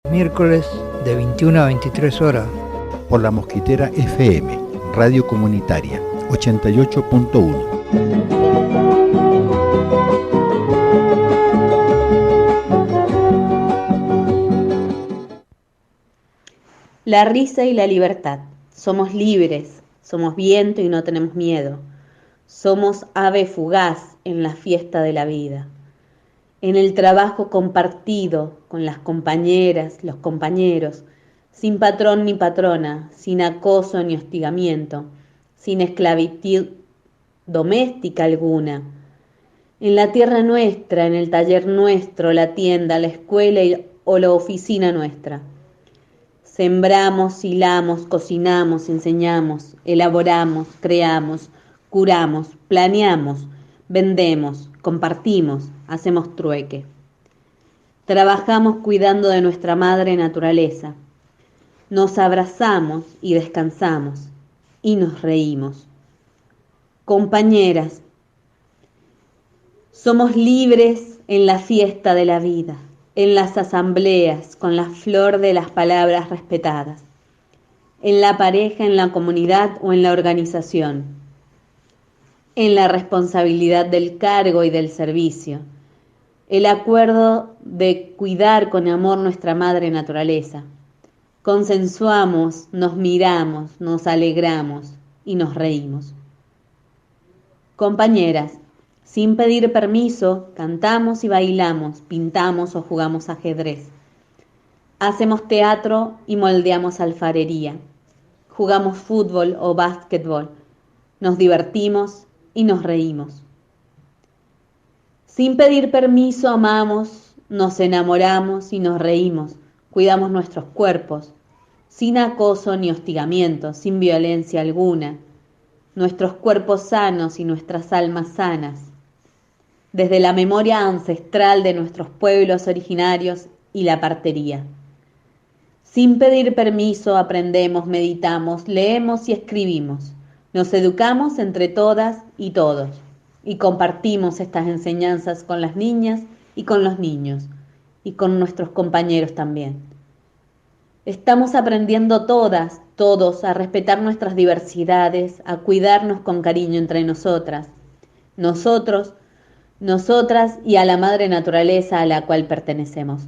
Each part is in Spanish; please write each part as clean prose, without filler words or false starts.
Miércoles de 21 a 23 horas. Por la Mosquitera FM, Radio Comunitaria, 88.1. La risa y la libertad. Somos libres, somos viento y no tenemos miedo. Somos ave fugaz en la fiesta de la vida. En el trabajo compartido con las compañeras, los compañeros, sin patrón ni patrona, sin acoso ni hostigamiento, sin esclavitud doméstica alguna. En la tierra nuestra, en el taller nuestro, la tienda, la escuela o la oficina nuestra. Sembramos, hilamos, cocinamos, enseñamos, elaboramos, creamos, curamos, planeamos, vendemos, compartimos, hacemos trueque. Trabajamos cuidando de nuestra madre naturaleza. Nos abrazamos y descansamos y nos reímos. Compañeras, somos libres en la fiesta de la vida, en las asambleas, con la flor de las palabras respetadas, en la pareja, en la comunidad o en la organización, en la responsabilidad del cargo y del servicio, el acuerdo de cuidar con amor nuestra madre naturaleza. Consensuamos, nos miramos, nos alegramos y nos reímos. Compañeras, sin pedir permiso, cantamos y bailamos, pintamos o jugamos ajedrez. Hacemos teatro y moldeamos alfarería. Jugamos fútbol o básquetbol. Nos divertimos y nos reímos. Sin pedir permiso, amamos, nos enamoramos y nos reímos. Cuidamos nuestros cuerpos, sin acoso ni hostigamiento, sin violencia alguna. Nuestros cuerpos sanos y nuestras almas sanas. Desde la memoria ancestral de nuestros pueblos originarios y la partería. Sin pedir permiso aprendemos, meditamos, leemos y escribimos. Nos educamos entre todas y todos y compartimos estas enseñanzas con las niñas y con los niños y con nuestros compañeros también. Estamos aprendiendo todas, todos a respetar nuestras diversidades, a cuidarnos con cariño entre nosotras, nosotros, nosotras y a la madre naturaleza a la cual pertenecemos.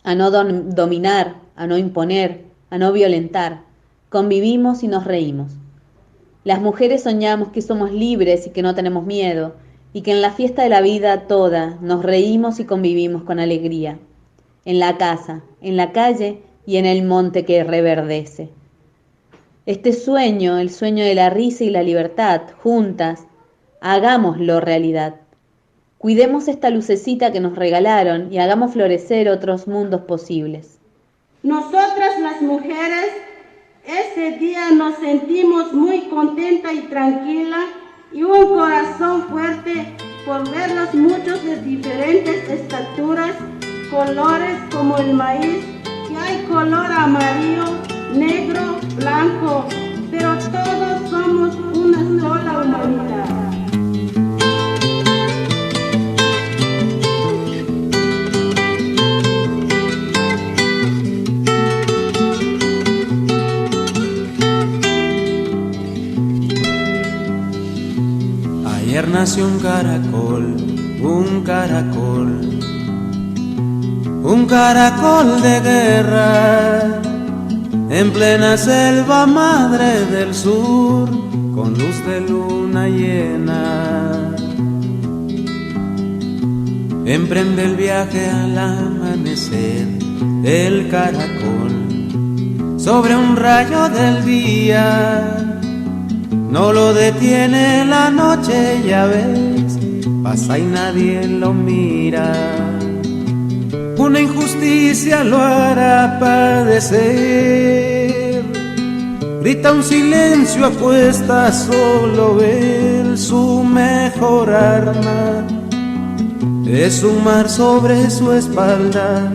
A no dominar, a no imponer, a no violentar. Convivimos y nos reímos. Las mujeres soñamos que somos libres y que no tenemos miedo, y que en la fiesta de la vida toda nos reímos y convivimos con alegría. En la casa, en la calle y en el monte que reverdece. Este sueño, el sueño de la risa y la libertad, juntas, hagámoslo realidad. Cuidemos esta lucecita que nos regalaron y hagamos florecer otros mundos posibles. Nosotras las mujeres, ese día nos sentimos muy contentas y tranquilas y un corazón fuerte por verlos muchos de diferentes estaturas, colores como el maíz, que hay color amarillo, negro, blanco, pero todos somos una sola humanidad. Ayer nació un caracol, un caracol, un caracol de guerra, en plena selva madre del sur, con luz de luna llena. Emprende el viaje al amanecer, el caracol, sobre un rayo del día. No lo detiene la noche, ya ves, pasa y nadie lo mira. Una injusticia lo hará padecer. Grita un silencio, apuesta, solo él, su mejor arma es un mar sobre su espalda,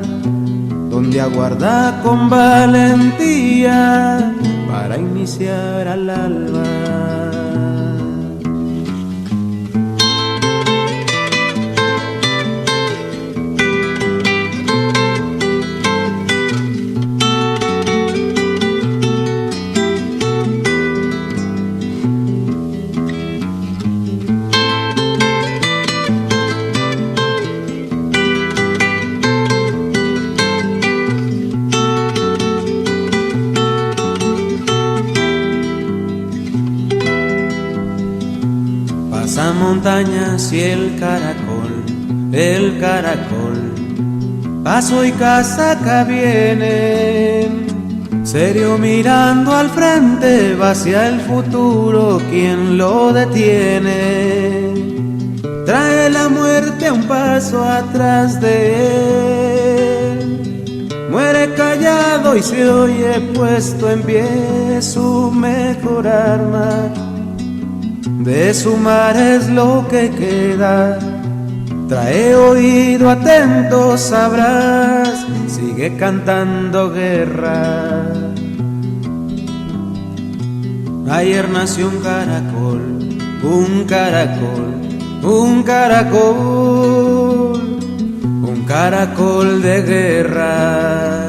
donde aguarda con valentía para iniciar al alba. montañas y el caracol, paso y casaca vienen, serio mirando al frente, va hacia el futuro, ¿quién lo detiene? Trae la muerte a un paso atrás de él, muere callado y se oye puesto en pie su mejor arma. De su mar es lo que queda, trae oído atento, sabrás, sigue cantando guerra. Ayer nació un caracol, un caracol, un caracol, un caracol de guerra.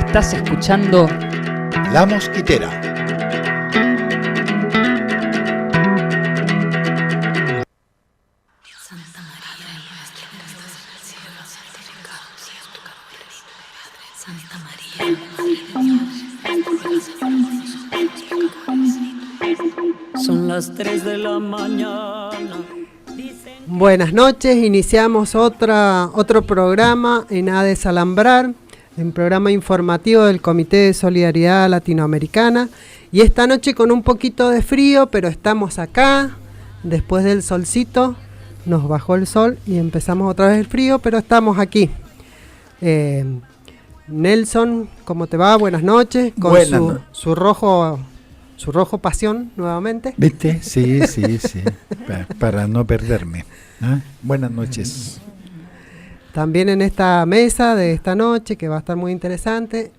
Estás escuchando La Mosquitera. Son las 3 de la mañana. Buenas noches, iniciamos otro programa en ADES Alambrar, un programa informativo del Comité de Solidaridad Latinoamericana, y esta noche con un poquito de frío, pero estamos acá, después del solcito, nos bajó el sol y empezamos otra vez el frío, pero estamos aquí. Nelson, ¿cómo te va? Buenas noches, con su rojo pasión nuevamente. ¿Viste? Sí. para no perderme. ¿Ah? Buenas noches. También en esta mesa de esta noche, que va a estar muy interesante,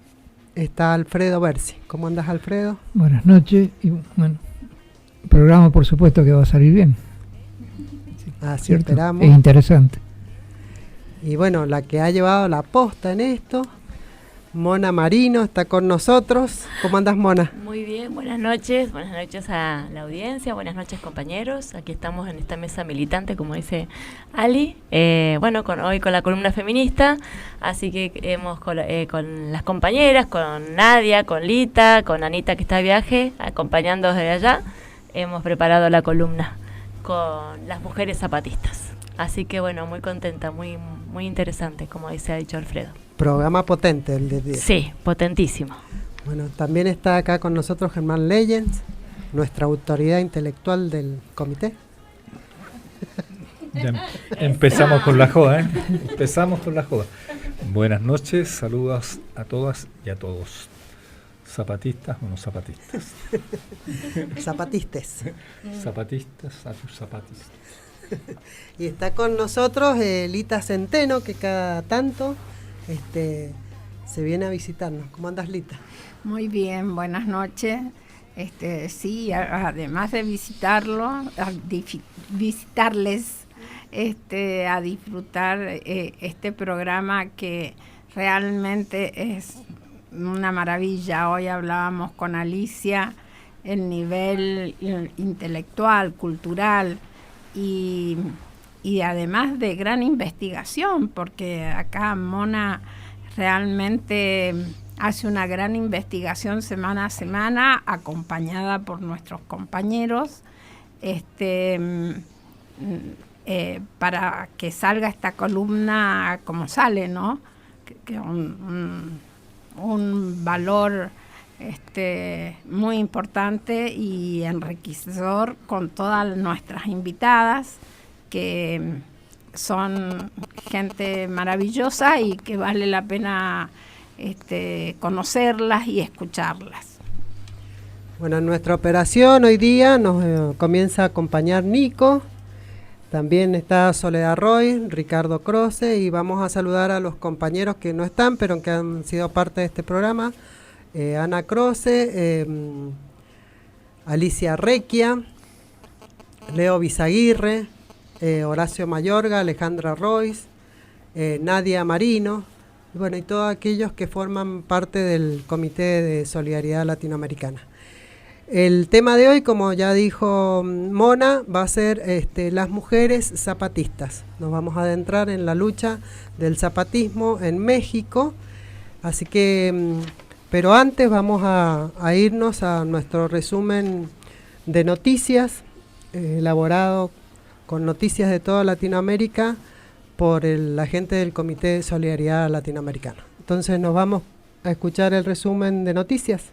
está Alfredo Bersi. ¿Cómo andas, Alfredo? Buenas noches. Y bueno, el programa por supuesto que va a salir bien. Así ¿Cierto? esperamos. Es interesante. Y bueno, la que ha llevado la posta en esto, Mona Marino, está con nosotros. ¿Cómo andas, Mona? Muy bien, buenas noches a la audiencia, buenas noches compañeros. Aquí estamos en esta mesa militante, como dice Ali, hoy con la columna feminista, así que hemos con las compañeras, con Nadia, con Lita, con Anita que está de viaje, acompañando desde allá, hemos preparado la columna con las mujeres zapatistas. Así que bueno, muy contenta, muy interesante, como ha dicho Alfredo. Programa potente el de 10. Sí, potentísimo. Bueno, también está acá con nosotros Germán Leyens, nuestra autoridad intelectual del comité. Ya empezamos con la joda, Buenas noches, saludos a todas y a todos. Zapatistas o no zapatistas. Zapatistas. Zapatistas a tus zapatistas. Y está con nosotros Lita Centeno, que cada tanto se viene a visitarnos. ¿Cómo andas, Lita? Muy bien, buenas noches. Sí, además de visitarles, a disfrutar este programa que realmente es una maravilla. Hoy hablábamos con Alicia, el nivel intelectual, cultural y además de gran investigación, porque acá Mona realmente hace una gran investigación semana a semana, acompañada por nuestros compañeros, para que salga esta columna como sale, ¿no? Que un valor muy importante y enriquecedor con todas nuestras invitadas, que son gente maravillosa y que vale la pena conocerlas y escucharlas. Bueno, en nuestra operación hoy día nos comienza a acompañar Nico, también está Soledad Roy, Ricardo Croce, y vamos a saludar a los compañeros que no están, pero que han sido parte de este programa. Ana Croce, Alicia Recchia, Leo Bizaguirre, Horacio Mayorga, Alejandra Royce, Nadia Marino, y todos aquellos que forman parte del Comité de Solidaridad Latinoamericana. El tema de hoy, como ya dijo Mona, va a ser las mujeres zapatistas. Nos vamos a adentrar en la lucha del zapatismo en México, así que, pero antes vamos a irnos a nuestro resumen de noticias, elaborado con noticias de toda Latinoamérica por la gente del Comité de Solidaridad Latinoamericana. Entonces nos vamos a escuchar el resumen de noticias.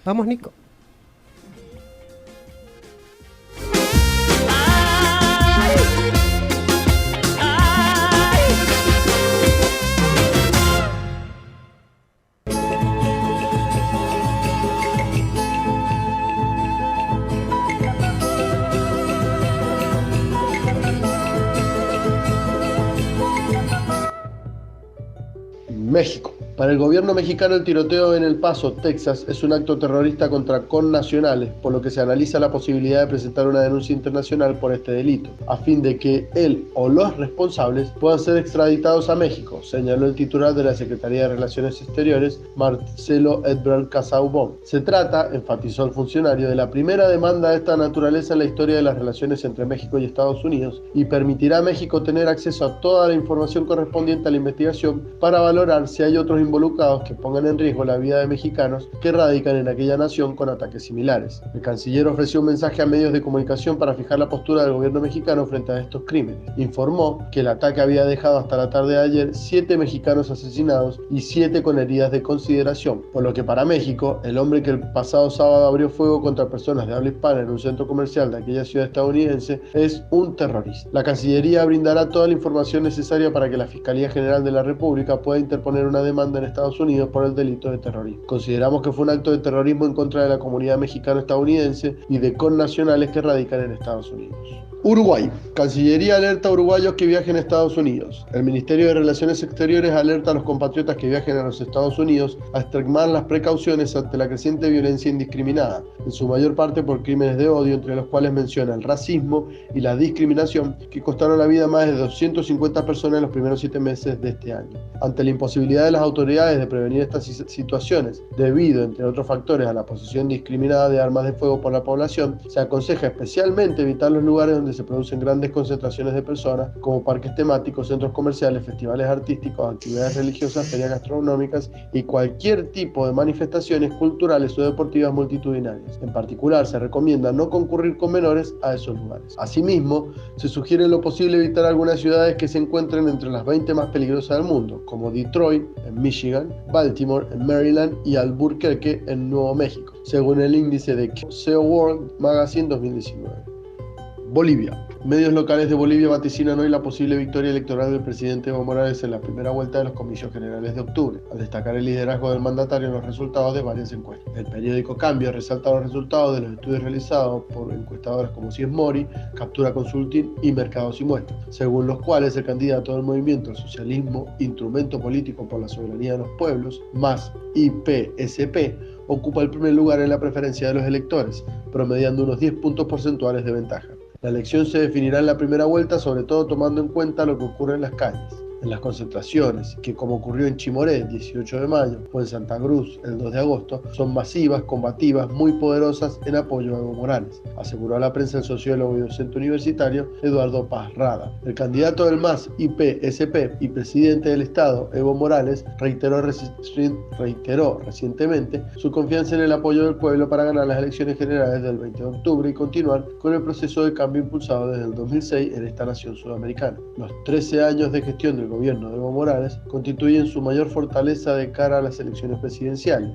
Vamos, Nico. México. Para el gobierno mexicano, el tiroteo en El Paso, Texas, es un acto terrorista contra connacionales, por lo que se analiza la posibilidad de presentar una denuncia internacional por este delito, a fin de que él o los responsables puedan ser extraditados a México, señaló el titular de la Secretaría de Relaciones Exteriores, Marcelo Ebrard Casaubon. Se trata, enfatizó el funcionario, de la primera demanda de esta naturaleza en la historia de las relaciones entre México y Estados Unidos, y permitirá a México tener acceso a toda la información correspondiente a la investigación para valorar si hay otros involucrados que pongan en riesgo la vida de mexicanos que radican en aquella nación con ataques similares. El canciller ofreció un mensaje a medios de comunicación para fijar la postura del gobierno mexicano frente a estos crímenes. Informó que el ataque había dejado hasta la tarde de ayer 7 mexicanos asesinados y 7 con heridas de consideración, por lo que para México, el hombre que el pasado sábado abrió fuego contra personas de habla hispana en un centro comercial de aquella ciudad estadounidense es un terrorista. La Cancillería brindará toda la información necesaria para que la Fiscalía General de la República pueda interponer una demanda en Estados Unidos por el delito de terrorismo. Consideramos que fue un acto de terrorismo en contra de la comunidad mexicano-estadounidense y de connacionales que radican en Estados Unidos. Uruguay. Cancillería alerta a uruguayos que viajen a Estados Unidos. El Ministerio de Relaciones Exteriores alerta a los compatriotas que viajen a los Estados Unidos a extremar las precauciones ante la creciente violencia indiscriminada, en su mayor parte por crímenes de odio, entre los cuales menciona el racismo y la discriminación, que costaron la vida a más de 250 personas en los primeros 7 meses de este año. Ante la imposibilidad de las autoridades de prevenir estas situaciones, debido, entre otros factores, a la posesión indiscriminada de armas de fuego por la población, se aconseja especialmente evitar los lugares donde se producen grandes concentraciones de personas, como parques temáticos, centros comerciales, festivales artísticos, actividades religiosas, ferias gastronómicas y cualquier tipo de manifestaciones culturales o deportivas multitudinarias. En particular, se recomienda no concurrir con menores a esos lugares. Asimismo, se sugiere en lo posible evitar algunas ciudades que se encuentren entre las 20 más peligrosas del mundo, como Detroit, en Michigan, Baltimore, en Maryland y Albuquerque, en Nuevo México, según el índice de SEO World Magazine 2019. Bolivia. Medios locales de Bolivia vaticinan hoy la posible victoria electoral del presidente Evo Morales en la primera vuelta de los comicios generales de octubre, al destacar el liderazgo del mandatario en los resultados de varias encuestas. El periódico Cambio resalta los resultados de los estudios realizados por encuestadoras como CIES Mori, Captura Consulting y Mercados y Muestras, según los cuales el candidato del movimiento al socialismo, instrumento político por la soberanía de los pueblos, más IPSP, ocupa el primer lugar en la preferencia de los electores, promediando unos 10 puntos porcentuales de ventaja. La elección se definirá en la primera vuelta, sobre todo tomando en cuenta lo que ocurre en las calles, en las concentraciones, que como ocurrió en Chimoré el 18 de mayo o en Santa Cruz el 2 de agosto, son masivas, combativas, muy poderosas en apoyo a Evo Morales, aseguró a la prensa el sociólogo y docente universitario Eduardo Paz Rada. El candidato del MAS IPSP y presidente del Estado, Evo Morales, reiteró recientemente su confianza en el apoyo del pueblo para ganar las elecciones generales del 20 de octubre y continuar con el proceso de cambio impulsado desde el 2006 en esta nación sudamericana. Los 13 años de gestión del gobierno de Evo Morales constituyen su mayor fortaleza de cara a las elecciones presidenciales.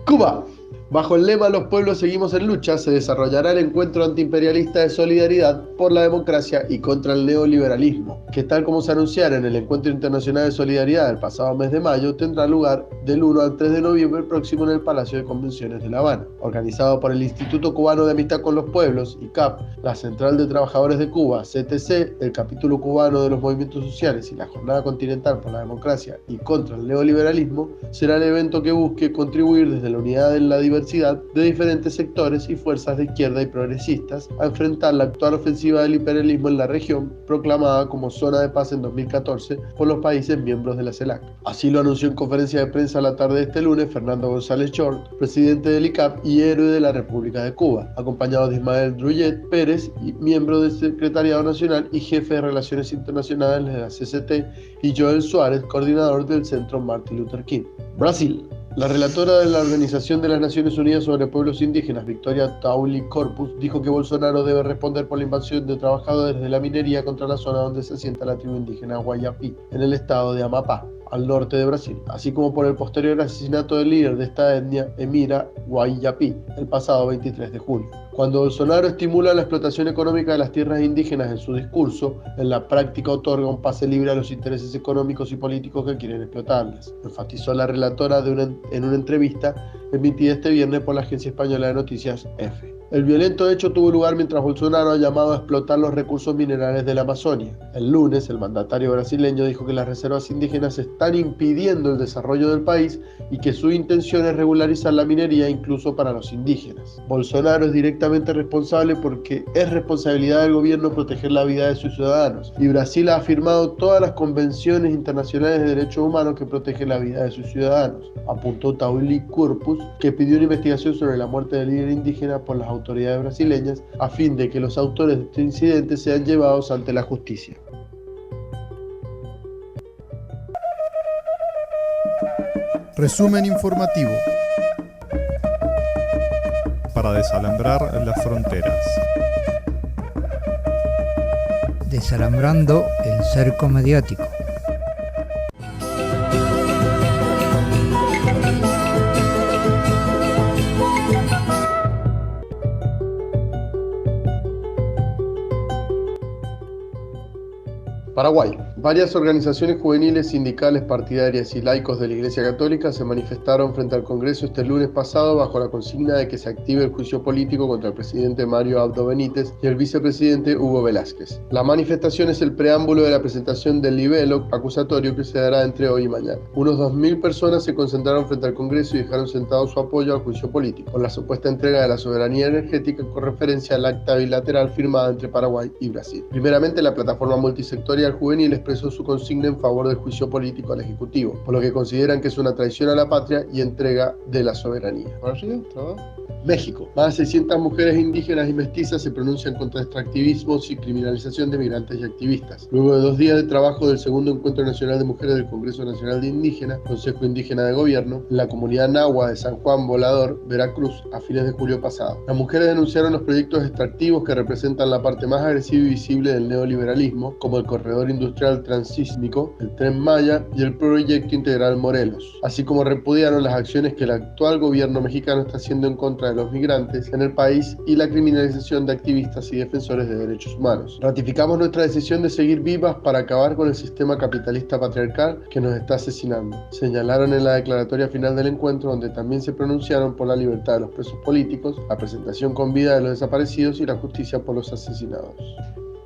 Cuba. Bajo el lema "Los pueblos seguimos en lucha", se desarrollará el encuentro antiimperialista de solidaridad por la democracia y contra el neoliberalismo, que tal como se anunciara en el Encuentro Internacional de Solidaridad del pasado mes de mayo, tendrá lugar del 1 al 3 de noviembre próximo en el Palacio de Convenciones de La Habana. Organizado por el Instituto Cubano de Amistad con los Pueblos, ICAP, la Central de Trabajadores de Cuba, CTC, el Capítulo Cubano de los Movimientos Sociales y la Jornada Continental por la Democracia y contra el neoliberalismo, será el evento que busque contribuir desde la unidad en la diversidad de diferentes sectores y fuerzas de izquierda y progresistas a enfrentar la actual ofensiva del imperialismo en la región, proclamada como zona de paz en 2014 por los países miembros de la CELAC. Así lo anunció en conferencia de prensa la tarde de este lunes Fernando González Chort, presidente del ICAP y héroe de la República de Cuba, acompañado de Ismael Druyet Pérez, miembro del Secretariado Nacional y jefe de Relaciones Internacionales de la CCT, y Joel Suárez, coordinador del Centro Martin Luther King. Brasil. La relatora de la Organización de las Naciones Unidas sobre Pueblos Indígenas, Victoria Tauli Corpus, dijo que Bolsonaro debe responder por la invasión de trabajadores de la minería contra la zona donde se asienta la tribu indígena Guayapí, en el estado de Amapá, al norte de Brasil, así como por el posterior asesinato del líder de esta etnia, Emira Guayapí, el pasado 23 de junio. Cuando Bolsonaro estimula la explotación económica de las tierras indígenas en su discurso, en la práctica otorga un pase libre a los intereses económicos y políticos que quieren explotarlas, enfatizó la relatora en una entrevista emitida este viernes por la agencia española de noticias EFE. El violento hecho tuvo lugar mientras Bolsonaro ha llamado a explotar los recursos minerales de la Amazonia. El lunes, el mandatario brasileño dijo que las reservas indígenas están impidiendo el desarrollo del país y que su intención es regularizar la minería incluso para los indígenas. Bolsonaro es directamente responsable porque es responsabilidad del gobierno proteger la vida de sus ciudadanos, y Brasil ha firmado todas las convenciones internacionales de derechos humanos que protegen la vida de sus ciudadanos, apuntó Tauli Corpus, que pidió una investigación sobre la muerte del líder indígena por las autoridades brasileñas a fin de que los autores de este incidente sean llevados ante la justicia. Resumen informativo para desalambrar las fronteras. Desalambrando el cerco mediático. Paraguay. Varias organizaciones juveniles, sindicales, partidarias y laicos de la Iglesia Católica se manifestaron frente al Congreso este lunes pasado bajo la consigna de que se active el juicio político contra el presidente Mario Abdo Benítez y el vicepresidente Hugo Velázquez. La manifestación es el preámbulo de la presentación del libelo acusatorio que se dará entre hoy y mañana. Unos 2.000 personas se concentraron frente al Congreso y dejaron sentado su apoyo al juicio político, por la supuesta entrega de la soberanía energética con referencia al acta bilateral firmada entre Paraguay y Brasil. Primeramente, la plataforma multisectorial juvenil expresó su consigna en favor del juicio político al Ejecutivo, por lo que consideran que es una traición a la patria y entrega de la soberanía. México. Más de 600 mujeres indígenas y mestizas se pronuncian contra extractivismos y criminalización de migrantes y activistas. Luego de 2 días de trabajo del segundo Encuentro Nacional de Mujeres del Congreso Nacional de Indígenas, Consejo Indígena de Gobierno, en la comunidad nahua de San Juan Volador, Veracruz, a fines de julio pasado. Las mujeres denunciaron los proyectos extractivos que representan la parte más agresiva y visible del neoliberalismo, como el corredor industrial transísmico, el Tren Maya y el Proyecto Integral Morelos, así como repudiaron las acciones que el actual gobierno mexicano está haciendo en contra de los migrantes en el país y la criminalización de activistas y defensores de derechos humanos. Ratificamos nuestra decisión de seguir vivas para acabar con el sistema capitalista patriarcal que nos está asesinando, señalaron en la declaratoria final del encuentro, donde también se pronunciaron por la libertad de los presos políticos, la presentación con vida de los desaparecidos y la justicia por los asesinados.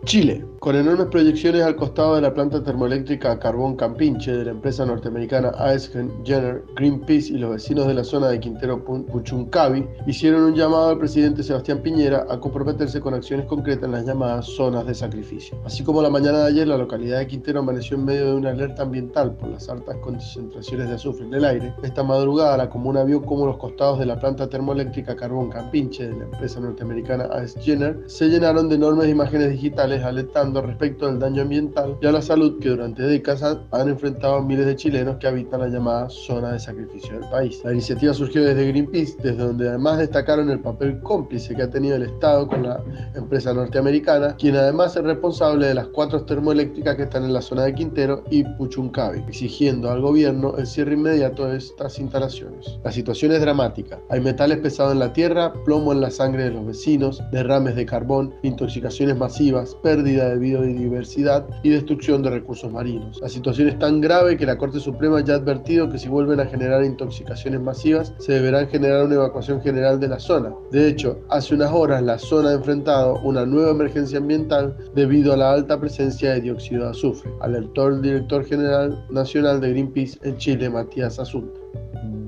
Chile. Con enormes proyecciones al costado de la planta termoeléctrica a carbón Campinche de la empresa norteamericana AES Jenner, Greenpeace y los vecinos de la zona de Quintero Puchuncavi hicieron un llamado al presidente Sebastián Piñera a comprometerse con acciones concretas en las llamadas zonas de sacrificio. Así como la mañana de ayer, la localidad de Quintero amaneció en medio de una alerta ambiental por las altas concentraciones de azufre en el aire. Esta madrugada la comuna vio cómo los costados de la planta termoeléctrica a carbón Campinche de la empresa norteamericana AES Jenner se llenaron de enormes imágenes digitales internacionales alertando respecto del daño ambiental y a la salud que durante décadas han enfrentado miles de chilenos que habitan la llamada zona de sacrificio del país. La iniciativa surgió desde Greenpeace, desde donde además destacaron el papel cómplice que ha tenido el Estado con la empresa norteamericana, quien además es responsable de las 4 termoeléctricas que están en la zona de Quintero y Puchuncavi, exigiendo al gobierno el cierre inmediato de estas instalaciones. La situación es dramática. Hay metales pesados en la tierra, plomo en la sangre de los vecinos, derrames de carbón, intoxicaciones masivas, pérdida de biodiversidad y destrucción de recursos marinos. La situación es tan grave que la Corte Suprema ya ha advertido que si vuelven a generar intoxicaciones masivas, se deberá generar una evacuación general de la zona. De hecho, hace unas horas la zona ha enfrentado una nueva emergencia ambiental debido a la alta presencia de dióxido de azufre, alertó el director general nacional de Greenpeace en Chile, Matías Asunto.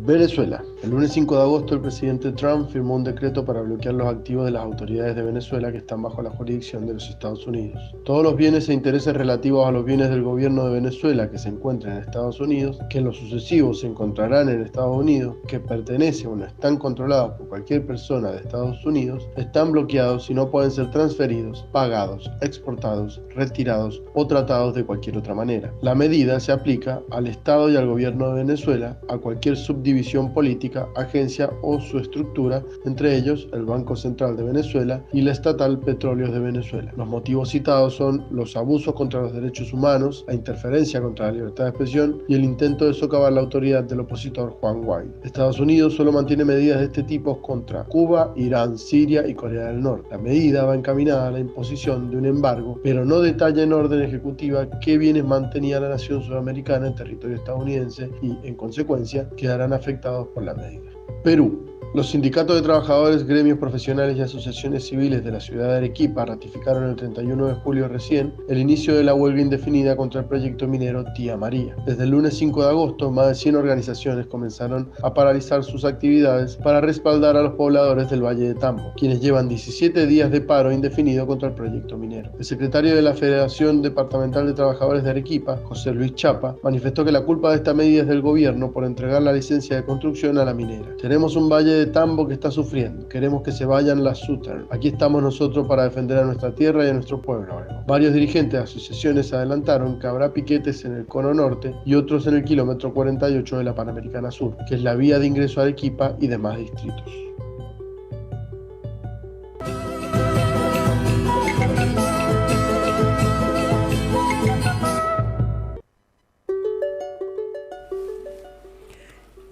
Venezuela. El lunes 5 de agosto el presidente Trump firmó un decreto para bloquear los activos de las autoridades de Venezuela que están bajo la jurisdicción de los Estados Unidos. Todos los bienes e intereses relativos a los bienes del gobierno de Venezuela que se encuentran en Estados Unidos, que en lo sucesivo se encontrarán en Estados Unidos, que pertenecen o no están controlados por cualquier persona de Estados Unidos, están bloqueados y no pueden ser transferidos, pagados, exportados, retirados o tratados de cualquier otra manera. La medida se aplica al Estado y al gobierno de Venezuela, a cualquier subdivisión política, agencia o su estructura, entre ellos el Banco Central de Venezuela y la estatal Petróleos de Venezuela. Los motivos citados son los abusos contra los derechos humanos, la interferencia contra la libertad de expresión y el intento de socavar la autoridad del opositor Juan Guaidó. Estados Unidos solo mantiene medidas de este tipo contra Cuba, Irán, Siria y Corea del Norte. La medida va encaminada a la imposición de un embargo, pero no detalla en orden ejecutiva qué bienes mantenía la nación sudamericana en territorio estadounidense y, en consecuencia, quedarán afectados por la medida. Perú. Los sindicatos de trabajadores, gremios profesionales y asociaciones civiles de la ciudad de Arequipa ratificaron el 31 de julio recién el inicio de la huelga indefinida contra el proyecto minero Tía María. Desde el lunes 5 de agosto, más de 100 organizaciones comenzaron a paralizar sus actividades para respaldar a los pobladores del Valle de Tambo, quienes llevan 17 días de paro indefinido contra el proyecto minero. El secretario de la Federación Departamental de Trabajadores de Arequipa, José Luis Chapa, manifestó que la culpa de esta medida es del gobierno por entregar la licencia de construcción a la minera. Tenemos un Valle de Tambo que está sufriendo. Queremos que se vayan las Southern. Aquí estamos nosotros para defender a nuestra tierra y a nuestro pueblo. Varios dirigentes de asociaciones adelantaron que habrá piquetes en el Cono Norte y otros en el kilómetro 48 de la Panamericana Sur, que es la vía de ingreso a Arequipa y demás distritos.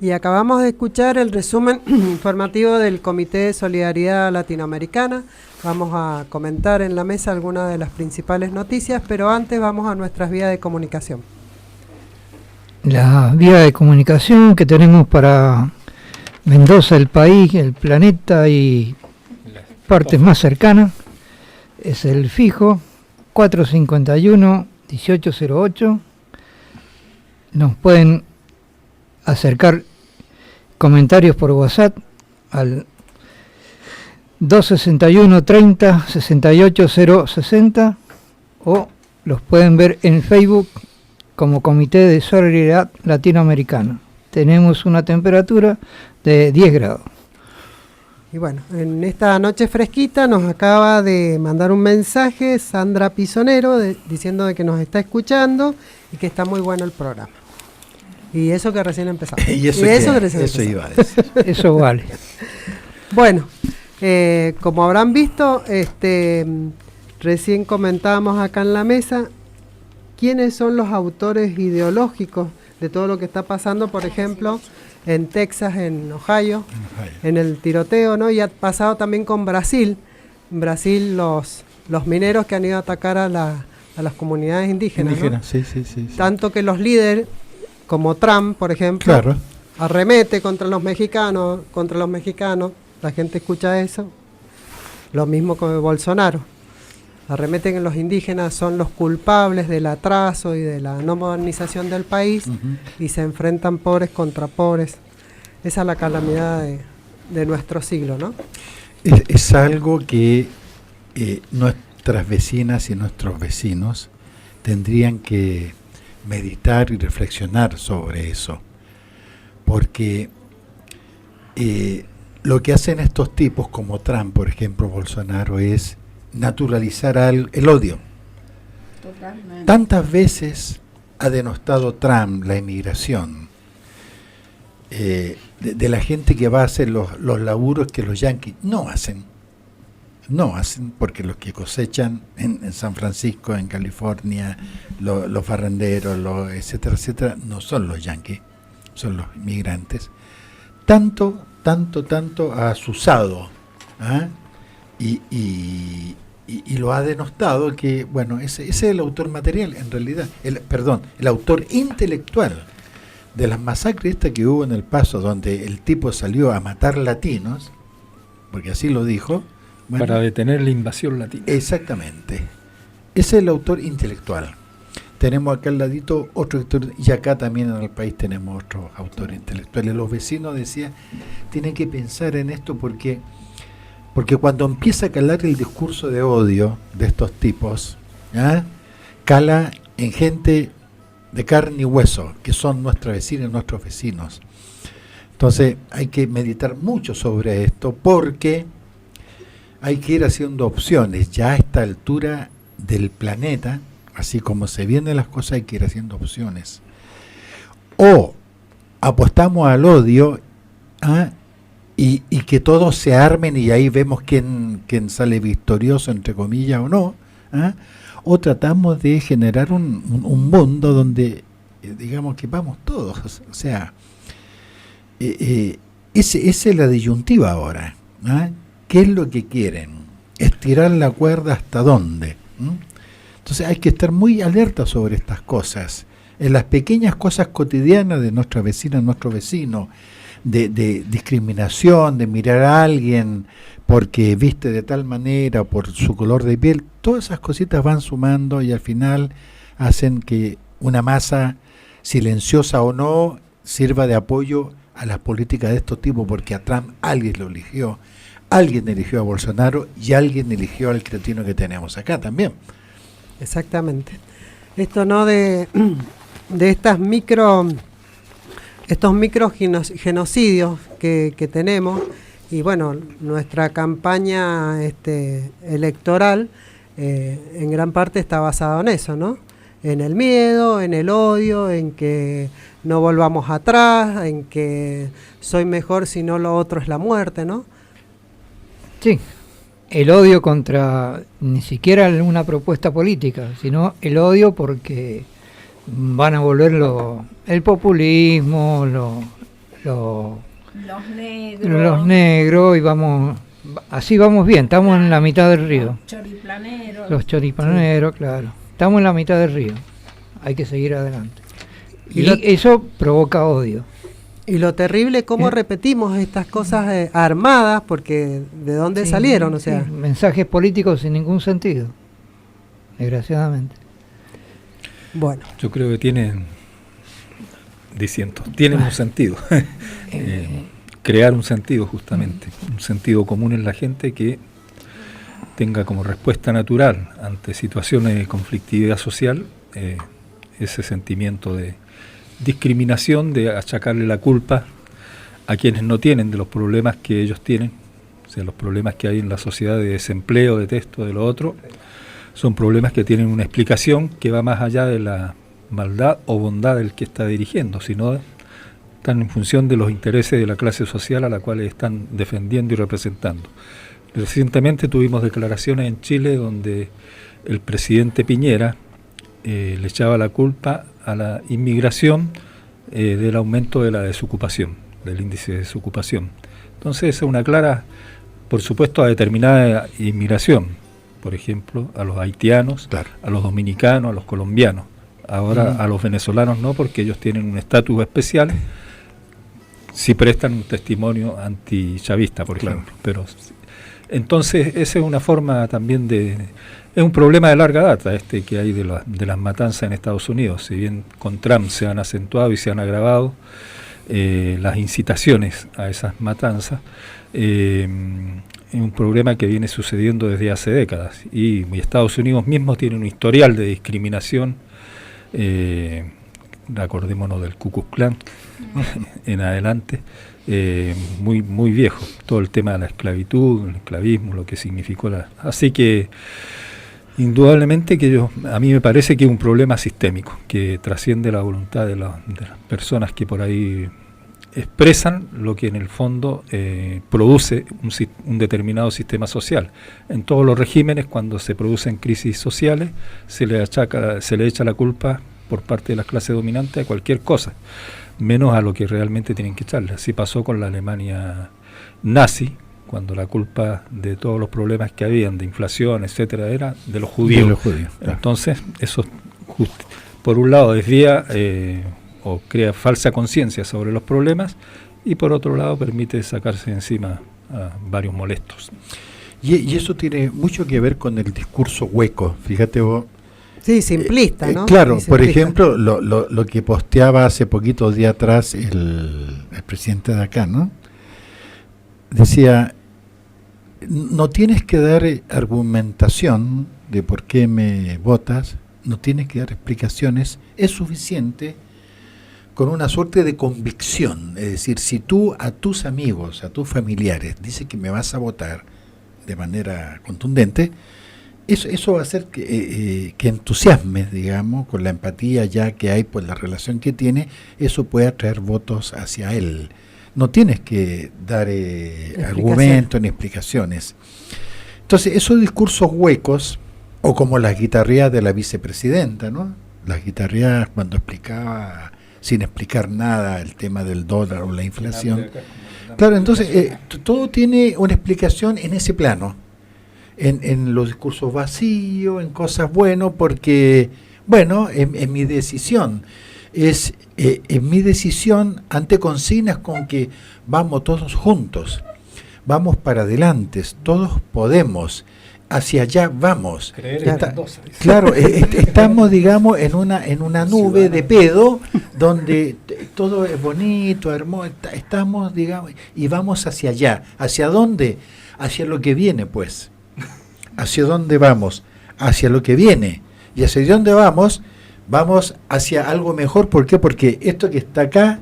Y acabamos de escuchar el resumen informativo del Comité de Solidaridad Latinoamericana. Vamos a comentar en la mesa algunas de las principales noticias, pero antes vamos a nuestras vías de comunicación. La vía de comunicación que tenemos para Mendoza, el país, el planeta y partes más cercanas es el fijo 451-1808. Nos pueden acercar comentarios por WhatsApp al 261 30 68 060 o los pueden ver en Facebook como Comité de Solidaridad Latinoamericana. Tenemos una temperatura de 10 grados. Y bueno, en esta noche fresquita nos acaba de mandar un mensaje Sandra Pisonero diciendo de que nos está escuchando y que está muy bueno el programa. Y eso que recién empezamos. Eso iba a decir. Eso vale. Bueno, como habrán visto, recién comentábamos acá en la mesa quiénes son los autores ideológicos de todo lo que está pasando, por ejemplo, en Texas, en Ohio, en el tiroteo, ¿no? Y ha pasado también con Brasil. En Brasil los mineros que han ido a atacar a las comunidades indígenas, ¿no? Sí. Tanto que los líderes como Trump, por ejemplo, claro, arremete contra los mexicanos, la gente escucha eso, lo mismo con Bolsonaro, arremeten que los indígenas son los culpables del atraso y de la no modernización del país, y se enfrentan pobres contra pobres. Esa es la calamidad de nuestro siglo, ¿no? Es algo que nuestras vecinas y nuestros vecinos tendrían que meditar y reflexionar sobre eso, porque lo que hacen estos tipos como Trump, por ejemplo, Bolsonaro, es naturalizar el odio. Totalmente. Tantas veces ha denostado Trump la inmigración de la gente que va a hacer los laburos que los yanquis no hacen, porque los que cosechan en San Francisco, en California, los barrenderos, etcétera, etcétera, no son los yanquis, son los inmigrantes. Tanto ha asusado, ¿ah? y lo ha denostado que, bueno, ese es el autor material, en realidad, el autor intelectual de las masacres estas que hubo en El Paso, donde el tipo salió a matar latinos, porque así lo dijo. Bueno, para detener la invasión latina. Exactamente. Ese es el autor intelectual. Tenemos acá al ladito otro autor, y acá también en el país tenemos otros autores intelectuales. Los vecinos, decía, tienen que pensar en esto porque cuando empieza a calar el discurso de odio de estos tipos, ¿ya? Cala en gente de carne y hueso, que son nuestras vecinas y nuestros vecinos. Entonces hay que meditar mucho sobre esto, porque hay que ir haciendo opciones. Ya a esta altura del planeta, así como se vienen las cosas, hay que ir haciendo opciones. O apostamos al odio, ¿ah? y que todos se armen y ahí vemos quién sale victorioso, entre comillas, o no, ¿ah? O tratamos de generar un mundo donde digamos que vamos todos. O sea, esa es la disyuntiva ahora, ¿ah? ¿Qué es lo que quieren? ¿Estirar la cuerda hasta dónde? Entonces hay que estar muy alerta sobre estas cosas, en las pequeñas cosas cotidianas de nuestra vecina, nuestro vecino, de discriminación, de mirar a alguien porque viste de tal manera, por su color de piel. Todas esas cositas van sumando y al final hacen que una masa, silenciosa o no, sirva de apoyo a las políticas de estos tipos, porque a Trump alguien lo eligió. Alguien eligió a Bolsonaro y alguien eligió al cretino que tenemos acá también. Exactamente. Esto no de estos micro genocidios que tenemos, y bueno, nuestra campaña electoral en gran parte está basada en eso, ¿no? En el miedo, en el odio, en que no volvamos atrás, en que soy mejor si no lo otro es la muerte, ¿no? Sí, el odio contra ni siquiera una propuesta política, sino el odio porque van a volver el populismo, los negros, y así vamos bien, estamos en la mitad del río. Los choriplaneros, sí. Claro, estamos en la mitad del río, hay que seguir adelante. Y eso provoca odio. Y lo terrible, cómo repetimos estas cosas armadas, porque ¿de dónde salieron? O sea, mensajes políticos sin ningún sentido, desgraciadamente. Bueno, yo creo que tienen un sentido. Crear un sentido, justamente, un sentido común en la gente que tenga como respuesta natural ante situaciones de conflictividad social ese sentimiento de discriminación, de achacarle la culpa a quienes no tienen de los problemas que ellos tienen. O sea, los problemas que hay en la sociedad de desempleo, de esto, de lo otro, son problemas que tienen una explicación que va más allá de la maldad o bondad del que está dirigiendo, sino están en función de los intereses de la clase social a la cual están defendiendo y representando. Recientemente tuvimos declaraciones en Chile donde el presidente Piñera le echaba la culpa a la inmigración del aumento de la desocupación, del índice de desocupación. Entonces es una clara, por supuesto, a determinada inmigración, por ejemplo, a los haitianos, claro, a los dominicanos, a los colombianos. Ahora a los venezolanos no, porque ellos tienen un estatus especial si prestan un testimonio antichavista, por ejemplo. Pero entonces esa es una forma también es un problema de larga data que hay de las matanzas en Estados Unidos. Si bien con Trump se han acentuado y se han agravado las incitaciones a esas matanzas, es un problema que viene sucediendo desde hace décadas, y Estados Unidos mismo tiene un historial de discriminación. Acordémonos del Ku Klux Klan en adelante, muy muy viejo, todo el tema de la esclavitud, el esclavismo, lo que significó así que Indudablemente que a mí me parece que es un problema sistémico, que trasciende la voluntad de las personas que por ahí expresan lo que en el fondo produce un determinado sistema social. En todos los regímenes, cuando se producen crisis sociales, se le echa la culpa por parte de las clases dominantes a cualquier cosa, menos a lo que realmente tienen que echarle. Así pasó con la Alemania nazi, cuando la culpa de todos los problemas que habían, de inflación, etcétera, era de los judíos. Claro. Entonces, eso por un lado desvía o crea falsa conciencia sobre los problemas, y por otro lado permite sacarse encima a varios molestos. Y eso tiene mucho que ver con el discurso hueco, fíjate vos. Sí, simplista, ¿no? Claro, simplista. Por ejemplo, lo que posteaba hace poquitos días atrás el presidente de acá, ¿no? Decía, no tienes que dar argumentación de por qué me votas, no tienes que dar explicaciones, es suficiente con una suerte de convicción. Es decir, si tú a tus amigos, a tus familiares, dices que me vas a votar de manera contundente, eso va a hacer que entusiasmes, digamos, con la empatía ya que hay por la relación que tiene, eso puede atraer votos hacia él. No tienes que dar argumentos ni explicaciones. Entonces, esos discursos huecos, o como las guitarreadas de la vicepresidenta, ¿no? Las guitarreadas cuando explicaba, sin explicar nada, el tema del dólar o la inflación. Claro, entonces, todo tiene una explicación en ese plano, en los discursos vacíos, en cosas buenas, porque, bueno, en mi decisión. En mi decisión ante consignas con que vamos todos juntos, vamos para adelante, todos podemos, hacia allá vamos. Claro, estamos, digamos, en una nube de pedo donde todo es bonito, hermoso, estamos, digamos, y vamos hacia allá. ¿Hacia dónde? Hacia lo que viene, pues. ¿Hacia dónde vamos? Hacia lo que viene. ¿Y hacia dónde vamos? Vamos hacia algo mejor. ¿Por qué? Porque esto que está acá,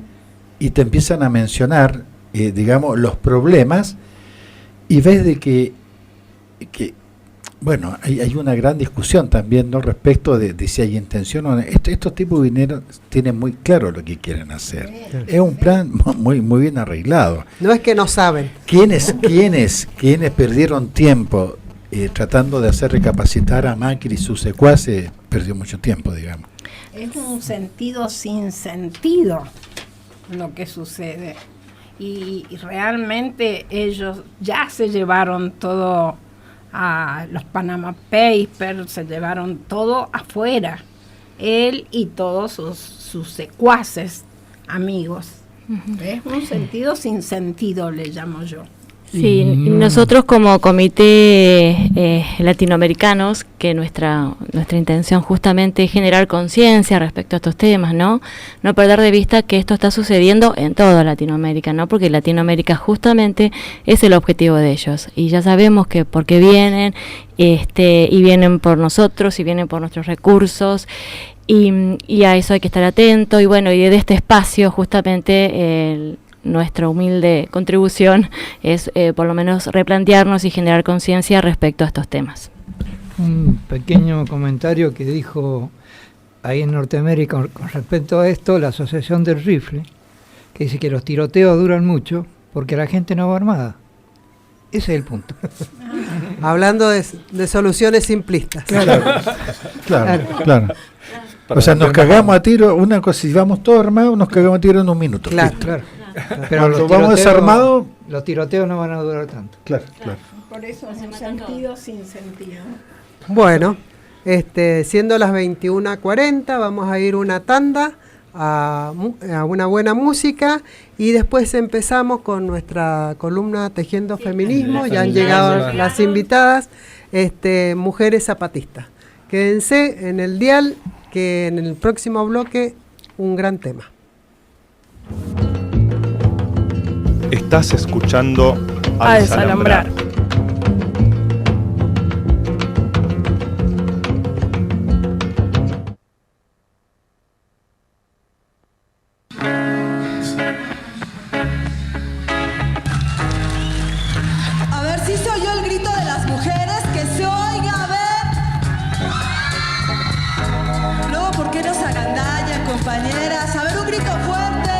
y te empiezan a mencionar, digamos, los problemas, y ves de que bueno, hay una gran discusión también, ¿no?, respecto de si hay intención o no. Estos tipos tienen muy claro lo que quieren hacer. Es un plan muy bien arreglado. No es que no saben. ¿Quiénes perdieron tiempo tratando de hacer recapacitar a Macri y sus secuaces? Perdió mucho tiempo, digamos. Es un sentido sin sentido lo que sucede. Y realmente ellos ya se llevaron todo, a los Panama Papers, se llevaron todo afuera. Él y todos sus secuaces, amigos. Es un sentido sin sentido, le llamo yo. Sí, nosotros como comité latinoamericanos, que nuestra intención justamente es generar conciencia respecto a estos temas, ¿no? No perder de vista que esto está sucediendo en toda Latinoamérica, ¿no? Porque Latinoamérica justamente es el objetivo de ellos. Y ya sabemos que porque vienen, y vienen por nosotros, y vienen por nuestros recursos, y a eso hay que estar atento. Y bueno, y de este espacio justamente nuestra humilde contribución es por lo menos replantearnos y generar conciencia respecto a estos temas. Un pequeño comentario que dijo ahí en Norteamérica con respecto a esto, la Asociación del Rifle, que dice que los tiroteos duran mucho porque la gente no va armada. Ese es el punto. Hablando de soluciones simplistas. Claro. O sea, nos cagamos a tiro, una cosa, si vamos todos armados, nos cagamos a tiro en un minuto. Claro. Pero cuando vamos desarmados, los tiroteos no van a durar tanto. Claro. Por eso es un sentido sin sentido. Bueno, siendo las 21:40, vamos a ir una tanda a una buena música y después empezamos con nuestra columna Tejiendo Feminismo. Ya han llegado las invitadas, mujeres zapatistas. Quédense en el dial, que en el próximo bloque un gran tema. Estás escuchando A Desalambrar. A ver si se oyó el grito de las mujeres, que se oiga, a ver. qué nos agandallan, compañeras? A ver, un grito fuerte.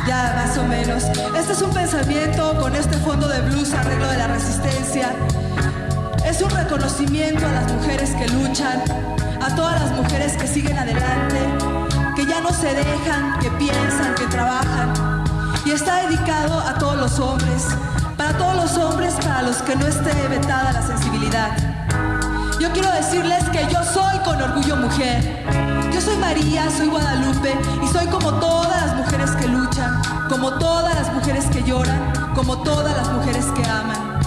Ya, más o menos. Este es un pensamiento con este fondo de blues, arreglo de la resistencia. Es un reconocimiento a las mujeres que luchan, a todas las mujeres que siguen adelante, que ya no se dejan, que piensan, que trabajan. Y está dedicado a todos los hombres, para los que no esté vetada la sensibilidad. Yo quiero decirles que yo soy con orgullo mujer. Yo soy María, soy Guadalupe y soy como todas las mujeres que luchan, como todas las mujeres que lloran, como todas las mujeres que aman.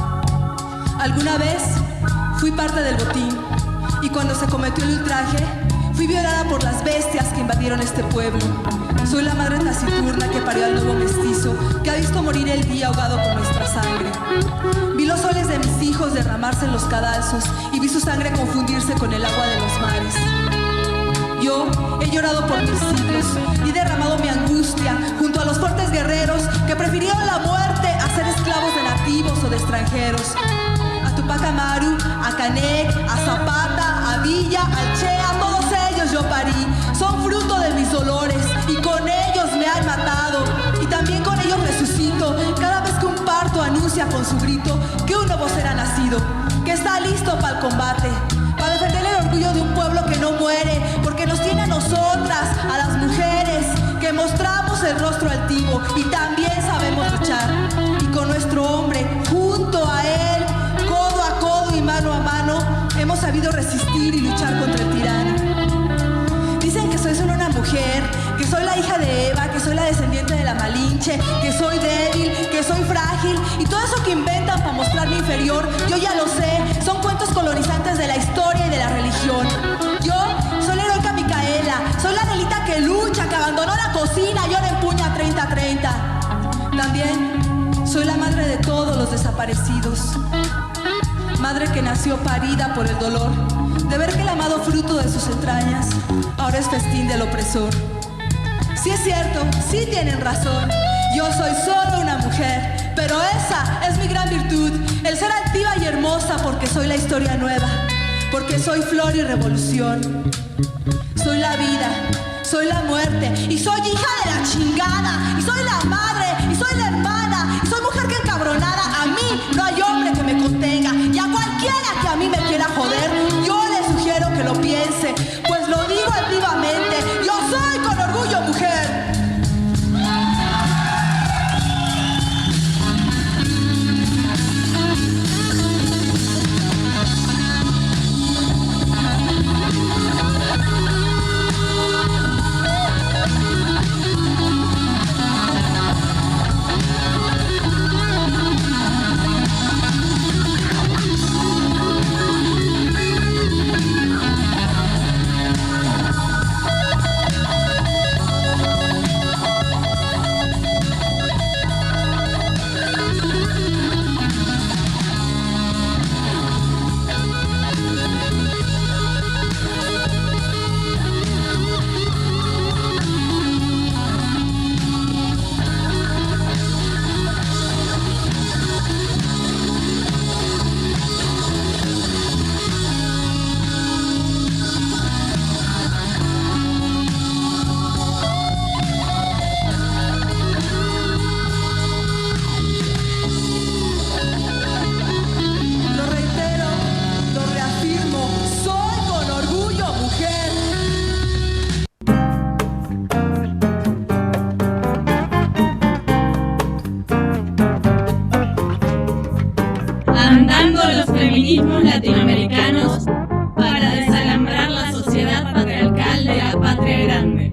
Alguna vez fui parte del botín y cuando se cometió el ultraje fui violada por las bestias que invadieron este pueblo. Soy la madre taciturna que parió al nuevo mestizo, que ha visto morir el día ahogado con nuestra sangre. Vi los soles de mis hijos derramarse en los cadalzos y vi su sangre confundirse con el agua de los mares. Yo he llorado por mis siglos y he derramado mi angustia junto a los fuertes guerreros que prefirieron la muerte a ser esclavos de nativos o de extranjeros. A Tupac Amaru, a Canek, a Zapata, a Villa, al Che, a todos ellos yo parí. Son fruto de mis dolores y con ellos me han matado. Y también con ellos resucito cada vez que un parto anuncia con su grito que un nuevo ser ha nacido, que está listo para el combate, para defender el orgullo de un pueblo que no muere, porque nos tiene a nosotras, a las mujeres, que mostramos el rostro altivo y también sabemos luchar. Y con nuestro hombre, junto a él, codo a codo y mano a mano, hemos sabido resistir y luchar contra el tirano. Dicen que soy solo una mujer, que soy la hija de Eva, que soy la descendiente de la Malinche, que soy débil, que soy frágil, y todo eso que inventan para mostrarme inferior, yo ya lo sé, son cuentos colonizantes de la historia y de la religión. Yo soy la heroica Micaela, soy la Nelita que lucha, que abandonó la cocina y ahora empuña 30-30. También soy la madre de todos los desaparecidos, madre que nació parida por el dolor de ver que el amado fruto de sus entrañas ahora es festín del opresor. Sí es cierto, sí tienen razón, yo soy solo una mujer, pero esa es mi gran virtud, el ser altiva y hermosa, porque soy la historia nueva, porque soy flor y revolución. Soy la vida, soy la muerte, y soy hija de la chingada, y soy la madre, y soy la hermana, y soy mujer que encabronada. A mí no hay hombre que me contenga, y a cualquiera que a mí me quiera joder, yo le sugiero que lo piense, pues lo digo altivamente, yo soy con orgullo mujer. Andando los feminismos latinoamericanos para desalambrar la sociedad patriarcal de la patria grande.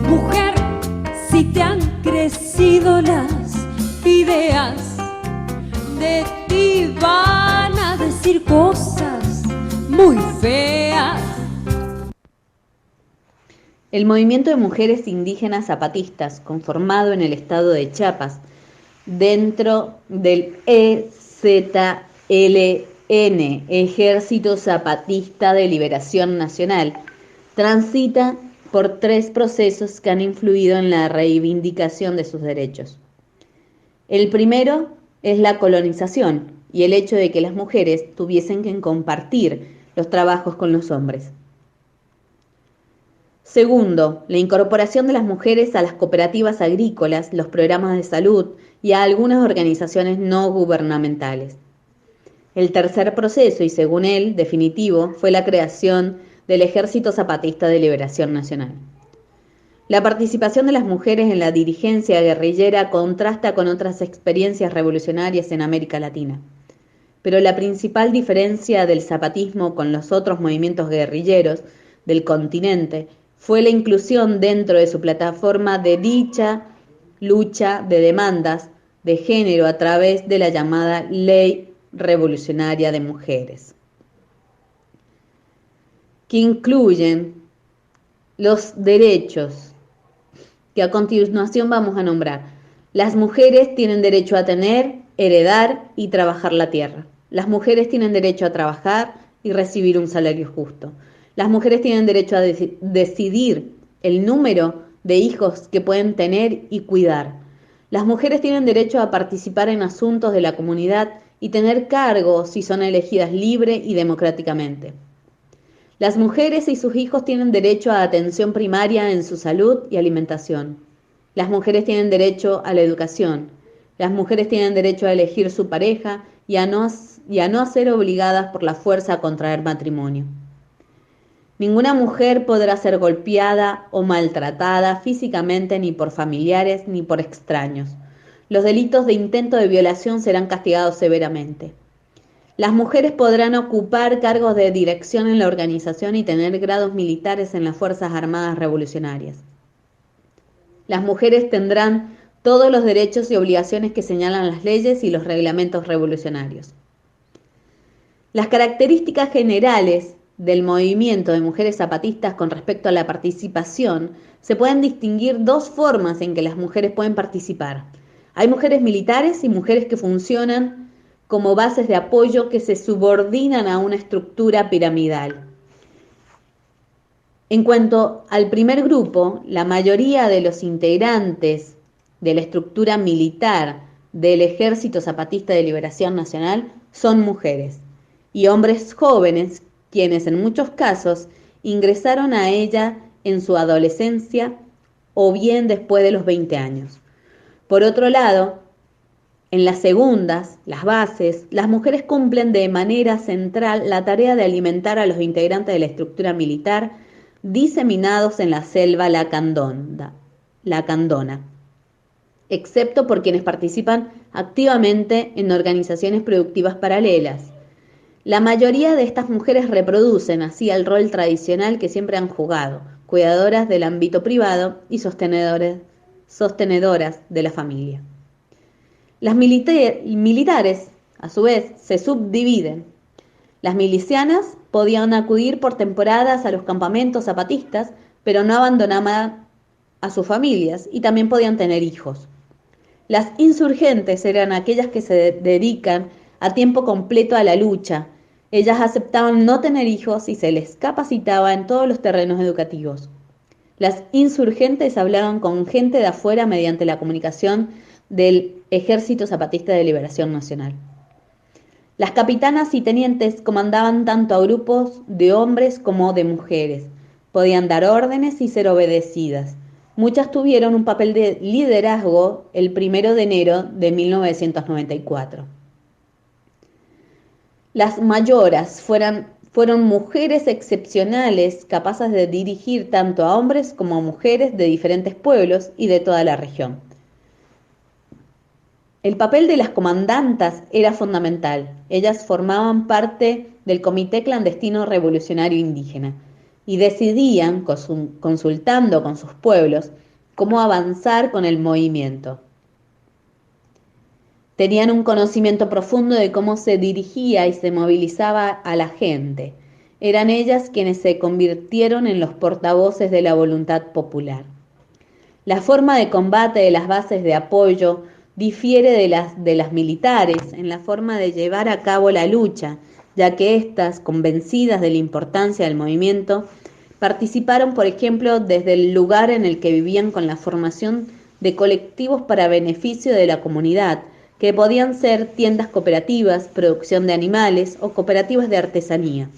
Mujer, si te han crecido las ideas, de ti van a decir cosas muy feas. El movimiento de mujeres indígenas zapatistas, conformado en el estado de Chiapas, dentro del EZLN, Ejército Zapatista de Liberación Nacional, transita por 3 procesos que han influido en la reivindicación de sus derechos. El primero es la colonización y el hecho de que las mujeres tuviesen que compartir los trabajos con los hombres. Segundo, la incorporación de las mujeres a las cooperativas agrícolas, los programas de salud y a algunas organizaciones no gubernamentales. El tercer proceso, y según él, definitivo, fue la creación del Ejército Zapatista de Liberación Nacional. La participación de las mujeres en la dirigencia guerrillera contrasta con otras experiencias revolucionarias en América Latina. Pero la principal diferencia del zapatismo con los otros movimientos guerrilleros del continente fue la inclusión dentro de su plataforma de dicha lucha de demandas de género a través de la llamada Ley Revolucionaria de Mujeres, que incluyen los derechos que a continuación vamos a nombrar. Las mujeres tienen derecho a tener, heredar y trabajar la tierra. Las mujeres tienen derecho a trabajar y recibir un salario justo. Las mujeres tienen derecho a decidir el número de hijos que pueden tener y cuidar. Las mujeres tienen derecho a participar en asuntos de la comunidad y tener cargo si son elegidas libre y democráticamente. Las mujeres y sus hijos tienen derecho a atención primaria en su salud y alimentación. Las mujeres tienen derecho a la educación. Las mujeres tienen derecho a elegir su pareja y a no ser obligadas por la fuerza a contraer matrimonio. Ninguna mujer podrá ser golpeada o maltratada físicamente ni por familiares ni por extraños. Los delitos de intento de violación serán castigados severamente. Las mujeres podrán ocupar cargos de dirección en la organización y tener grados militares en las Fuerzas Armadas Revolucionarias. Las mujeres tendrán todos los derechos y obligaciones que señalan las leyes y los reglamentos revolucionarios. Las características generales del movimiento de mujeres zapatistas con respecto a la participación se pueden distinguir dos formas en que las mujeres pueden participar. Hay mujeres militares y mujeres que funcionan como bases de apoyo que se subordinan a una estructura piramidal. En cuanto al primer grupo, la mayoría de los integrantes de la estructura militar del Ejército Zapatista de Liberación Nacional son mujeres y hombres jóvenes, quienes en muchos casos ingresaron a ella en su adolescencia o bien después de los 20 años. Por otro lado, en las segundas, las bases, las mujeres cumplen de manera central la tarea de alimentar a los integrantes de la estructura militar diseminados en la selva lacandona, excepto por quienes participan activamente en organizaciones productivas paralelas. La mayoría de estas mujeres reproducen así el rol tradicional que siempre han jugado, cuidadoras del ámbito privado y sostenedoras de la familia. Las militares, a su vez, se subdividen. Las milicianas podían acudir por temporadas a los campamentos zapatistas, pero no abandonaban a sus familias y también podían tener hijos. Las insurgentes eran aquellas que se dedican a tiempo completo a la lucha. Ellas aceptaban no tener hijos y se les capacitaba en todos los terrenos educativos. Las insurgentes hablaban con gente de afuera mediante la comunicación del Ejército Zapatista de Liberación Nacional. Las capitanas y tenientes comandaban tanto a grupos de hombres como de mujeres. Podían dar órdenes y ser obedecidas. Muchas tuvieron un papel de liderazgo el 1 de enero de 1994. Las mayoras fueron mujeres excepcionales capaces de dirigir tanto a hombres como a mujeres de diferentes pueblos y de toda la región. El papel de las comandantas era fundamental. Ellas formaban parte del Comité Clandestino Revolucionario Indígena y decidían, consultando con sus pueblos, cómo avanzar con el movimiento. Tenían un conocimiento profundo de cómo se dirigía y se movilizaba a la gente. Eran ellas quienes se convirtieron en los portavoces de la voluntad popular. La forma de combate de las bases de apoyo difiere de las militares en la forma de llevar a cabo la lucha, ya que éstas, convencidas de la importancia del movimiento, participaron, por ejemplo, desde el lugar en el que vivían con la formación de colectivos para beneficio de la comunidad, que podían ser tiendas cooperativas, producción de animales o cooperativas de artesanía.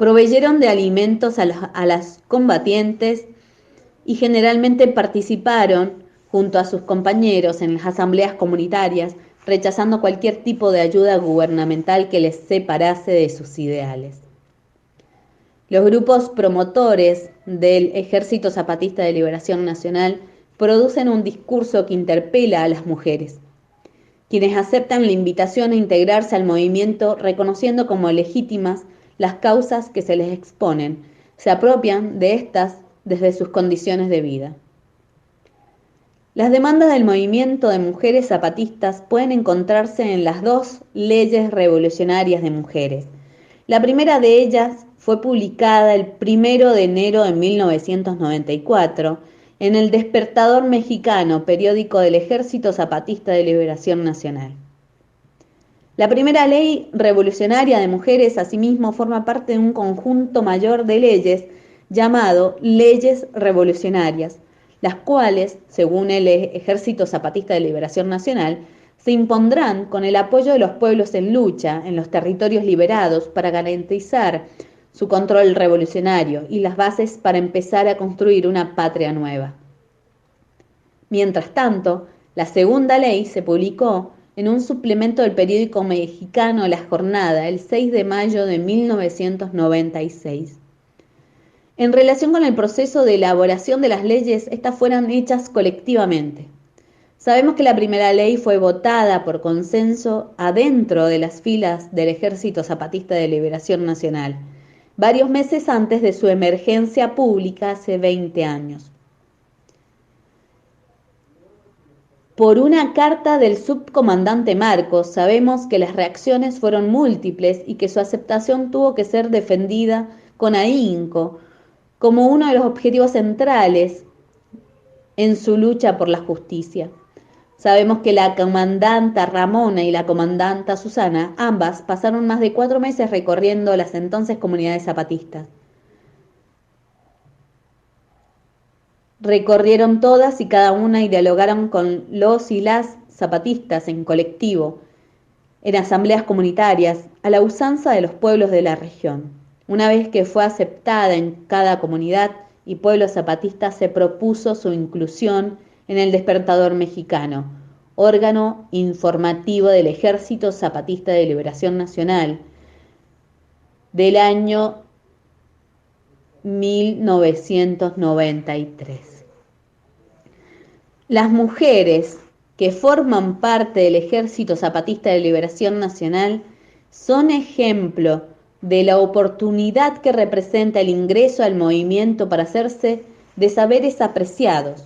proveyeron de alimentos a las combatientes y generalmente participaron junto a sus compañeros en las asambleas comunitarias, rechazando cualquier tipo de ayuda gubernamental que les separase de sus ideales. Los grupos promotores del Ejército Zapatista de Liberación Nacional producen un discurso que interpela a las mujeres, quienes aceptan la invitación a integrarse al movimiento reconociendo como legítimas las causas que se les exponen, se apropian de estas desde sus condiciones de vida. Las demandas del movimiento de mujeres zapatistas pueden encontrarse en las dos leyes revolucionarias de mujeres. La primera de ellas fue publicada el 1 de enero de 1994 en El Despertador Mexicano, periódico del Ejército Zapatista de Liberación Nacional. La primera ley revolucionaria de mujeres, asimismo, forma parte de un conjunto mayor de leyes llamado Leyes Revolucionarias, las cuales, según el Ejército Zapatista de Liberación Nacional, se impondrán con el apoyo de los pueblos en lucha en los territorios liberados para garantizar su control revolucionario y las bases para empezar a construir una patria nueva. Mientras tanto, la segunda ley se publicó en un suplemento del periódico mexicano La Jornada el 6 de mayo de 1996. En relación con el proceso de elaboración de las leyes, estas fueron hechas colectivamente. Sabemos que la primera ley fue votada por consenso adentro de las filas del Ejército Zapatista de Liberación Nacional, varios meses antes de su emergencia pública hace 20 años. Por una carta del subcomandante Marcos, sabemos que las reacciones fueron múltiples y que su aceptación tuvo que ser defendida con ahínco como uno de los objetivos centrales en su lucha por la justicia. Sabemos que la comandanta Ramona y la comandanta Susana, ambas, pasaron más de 4 meses recorriendo las entonces comunidades zapatistas. Recorrieron todas y cada una y dialogaron con los y las zapatistas en colectivo, en asambleas comunitarias, a la usanza de los pueblos de la región. Una vez que fue aceptada en cada comunidad y pueblo zapatista, se propuso su inclusión en el Despertador Mexicano, órgano informativo del Ejército Zapatista de Liberación Nacional, del año 1993. Las mujeres que forman parte del Ejército Zapatista de Liberación Nacional son ejemplo de la oportunidad que representa el ingreso al movimiento para hacerse de saberes apreciados,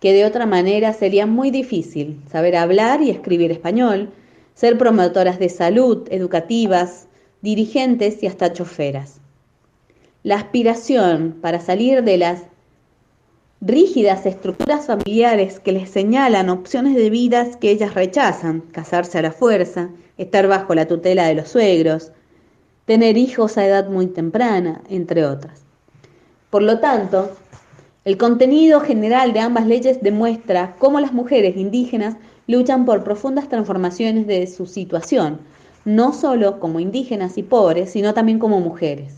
que de otra manera sería muy difícil: saber hablar y escribir español, ser promotoras de salud, educativas, dirigentes y hasta choferas. La aspiración para salir de las rígidas estructuras familiares que les señalan opciones de vidas que ellas rechazan: casarse a la fuerza, estar bajo la tutela de los suegros, tener hijos a edad muy temprana, entre otras. Por lo tanto, el contenido general de ambas leyes demuestra cómo las mujeres indígenas luchan por profundas transformaciones de su situación, no solo como indígenas y pobres, sino también como mujeres.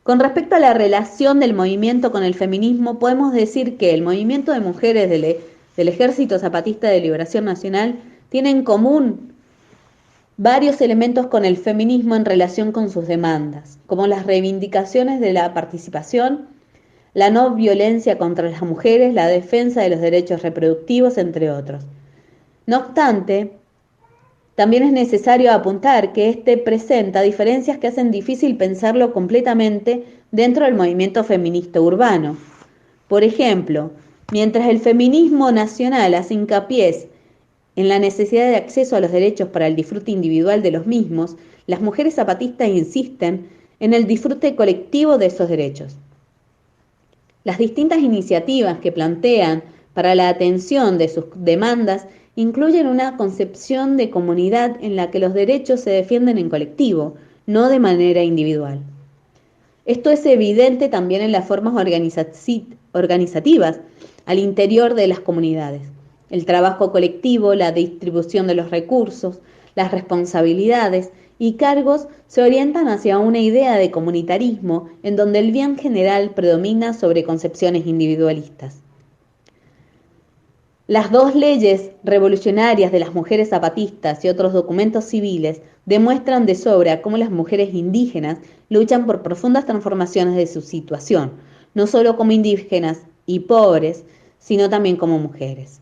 Con respecto a la relación del movimiento con el feminismo, podemos decir que el movimiento de mujeres del Ejército Zapatista de Liberación Nacional tiene en común varios elementos con el feminismo en relación con sus demandas, como las reivindicaciones de la participación, la no violencia contra las mujeres, la defensa de los derechos reproductivos, entre otros. No obstante, también es necesario apuntar que este presenta diferencias que hacen difícil pensarlo completamente dentro del movimiento feminista urbano. Por ejemplo, mientras el feminismo nacional hace hincapié en la necesidad de acceso a los derechos para el disfrute individual de los mismos, las mujeres zapatistas insisten en el disfrute colectivo de esos derechos. Las distintas iniciativas que plantean para la atención de sus demandas incluyen una concepción de comunidad en la que los derechos se defienden en colectivo, no de manera individual. Esto es evidente también en las formas organizativas al interior de las comunidades. El trabajo colectivo, la distribución de los recursos, las responsabilidades y cargos se orientan hacia una idea de comunitarismo en donde el bien general predomina sobre concepciones individualistas. Las 2 leyes revolucionarias de las mujeres zapatistas y otros documentos civiles demuestran de sobra cómo las mujeres indígenas luchan por profundas transformaciones de su situación, no solo como indígenas y pobres, sino también como mujeres.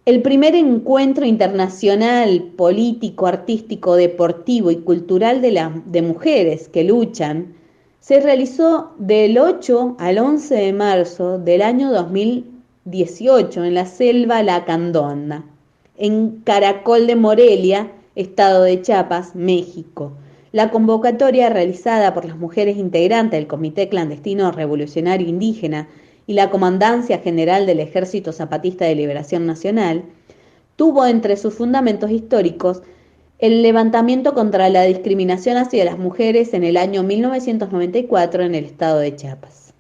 El primer encuentro internacional político, artístico, deportivo y cultural de mujeres que luchan se realizó del 8 al 11 de marzo del año 2018 en la selva Lacandona, en Caracol de Morelia, estado de Chiapas, México. La convocatoria realizada por las mujeres integrantes del Comité Clandestino Revolucionario Indígena y la Comandancia General del Ejército Zapatista de Liberación Nacional tuvo entre sus fundamentos históricos el levantamiento contra la discriminación hacia las mujeres en el año 1994 en el estado de Chiapas.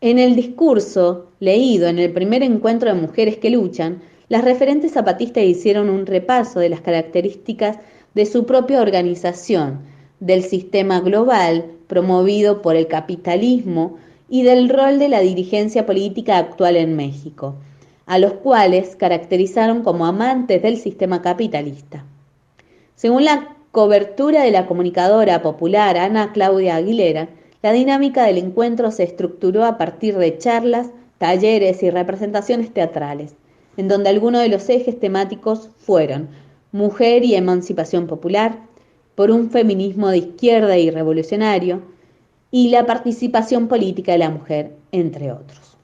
En el discurso leído en el primer encuentro de mujeres que luchan, las referentes zapatistas hicieron un repaso de las características de su propia organización, del sistema global promovido por el capitalismo y del rol de la dirigencia política actual en México, a los cuales caracterizaron como amantes del sistema capitalista. Según la cobertura de la comunicadora popular Ana Claudia Aguilera, la dinámica del encuentro se estructuró a partir de charlas, talleres y representaciones teatrales, en donde algunos de los ejes temáticos fueron mujer y emancipación popular, por un feminismo de izquierda y revolucionario, y la participación política de la mujer, entre otros.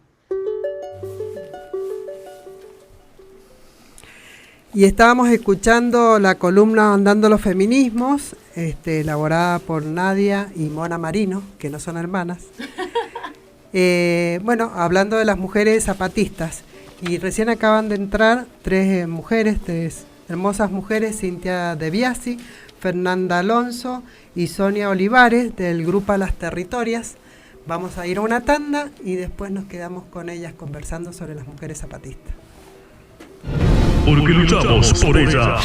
Y estábamos escuchando la columna Andando los Feminismos, elaborada por Nadia y Mona Marino, que no son hermanas. Bueno, hablando de las mujeres zapatistas. Y recién acaban de entrar 3 mujeres, 3 hermosas mujeres, Cintia De Biasi, Fernanda Alonso y Sonia Olivares, del grupo Las Territorias. Vamos a ir a una tanda y después nos quedamos con ellas conversando sobre las mujeres zapatistas. Porque luchamos por ella.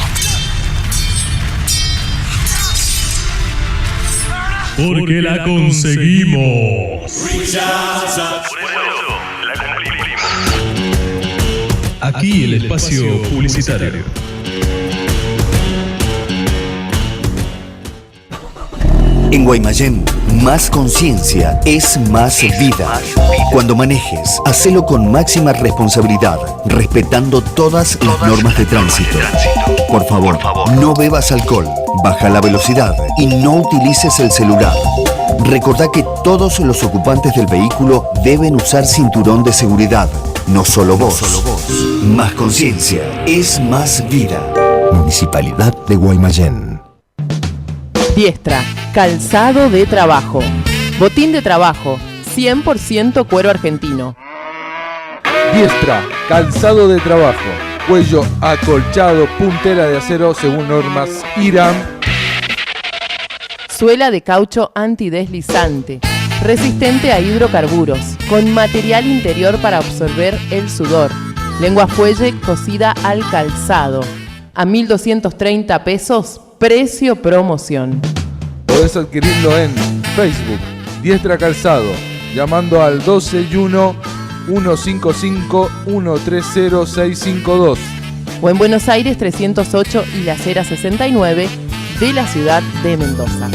Porque la conseguimos. Aquí el espacio publicitario. En Guaymallén, más conciencia es más vida. Cuando manejes, hacelo con máxima responsabilidad, respetando todas las normas de tránsito. Por favor, no bebas alcohol, baja la velocidad y no utilices el celular. Recordá que todos los ocupantes del vehículo deben usar cinturón de seguridad, no solo vos. Más conciencia es más vida. Municipalidad de Guaymallén. Diestra, calzado de trabajo. Botín de trabajo, 100% cuero argentino. Diestra, calzado de trabajo. Cuello acolchado, puntera de acero según normas IRAM. Suela de caucho antideslizante, resistente a hidrocarburos, con material interior para absorber el sudor. Lengua fuelle cosida al calzado. A 1.230 pesos, precio promoción. Podés adquirirlo en Facebook, Diestra Calzado, llamando al 12-1-155-130-652. O en Buenos Aires 308 y La Acera 69 de la ciudad de Mendoza.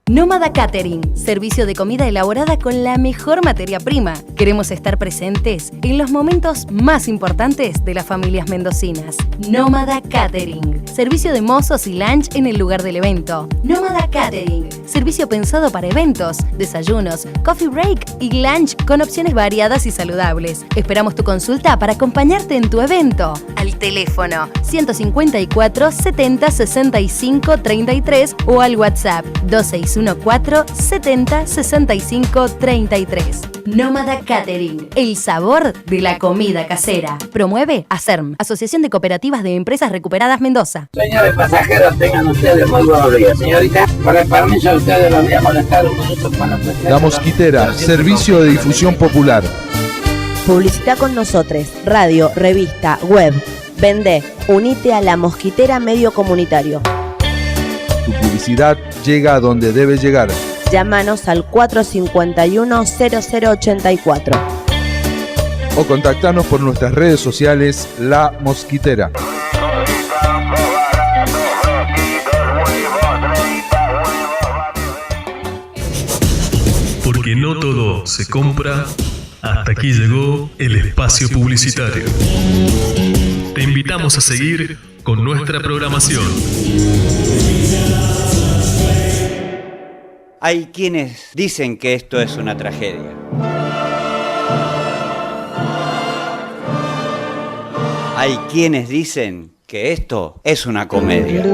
Nómada Catering, servicio de comida elaborada con la mejor materia prima. Queremos estar presentes en los momentos más importantes de las familias mendocinas. Nómada Catering, servicio de mozos y lunch en el lugar del evento. Nómada Catering, servicio pensado para eventos, desayunos, coffee break y lunch con opciones variadas y saludables. Esperamos tu consulta para acompañarte en tu evento. Al teléfono 154 70 65 33 o al WhatsApp 261 4 70 65 33. Nómada Catering, el sabor de la comida casera. Promueve ACERM, Asociación de Cooperativas de Empresas Recuperadas Mendoza. Señores pasajeros, tengan ustedes muy buenos días. Señorita, por el permiso de ustedes los voy a molestar un minuto para ofrecer. La Mosquitera, servicio de difusión popular. Publicita con nosotros, radio, revista, web. Vende, unite a La Mosquitera Medio Comunitario. Tu publicidad llega a donde debe llegar. Llámanos al 451-0084. O contactanos por nuestras redes sociales La Mosquitera. Porque no todo se compra. Hasta aquí llegó el espacio publicitario. Te invitamos a seguir con nuestra programación. Hay quienes dicen que esto es una tragedia. Hay quienes dicen que esto es una comedia.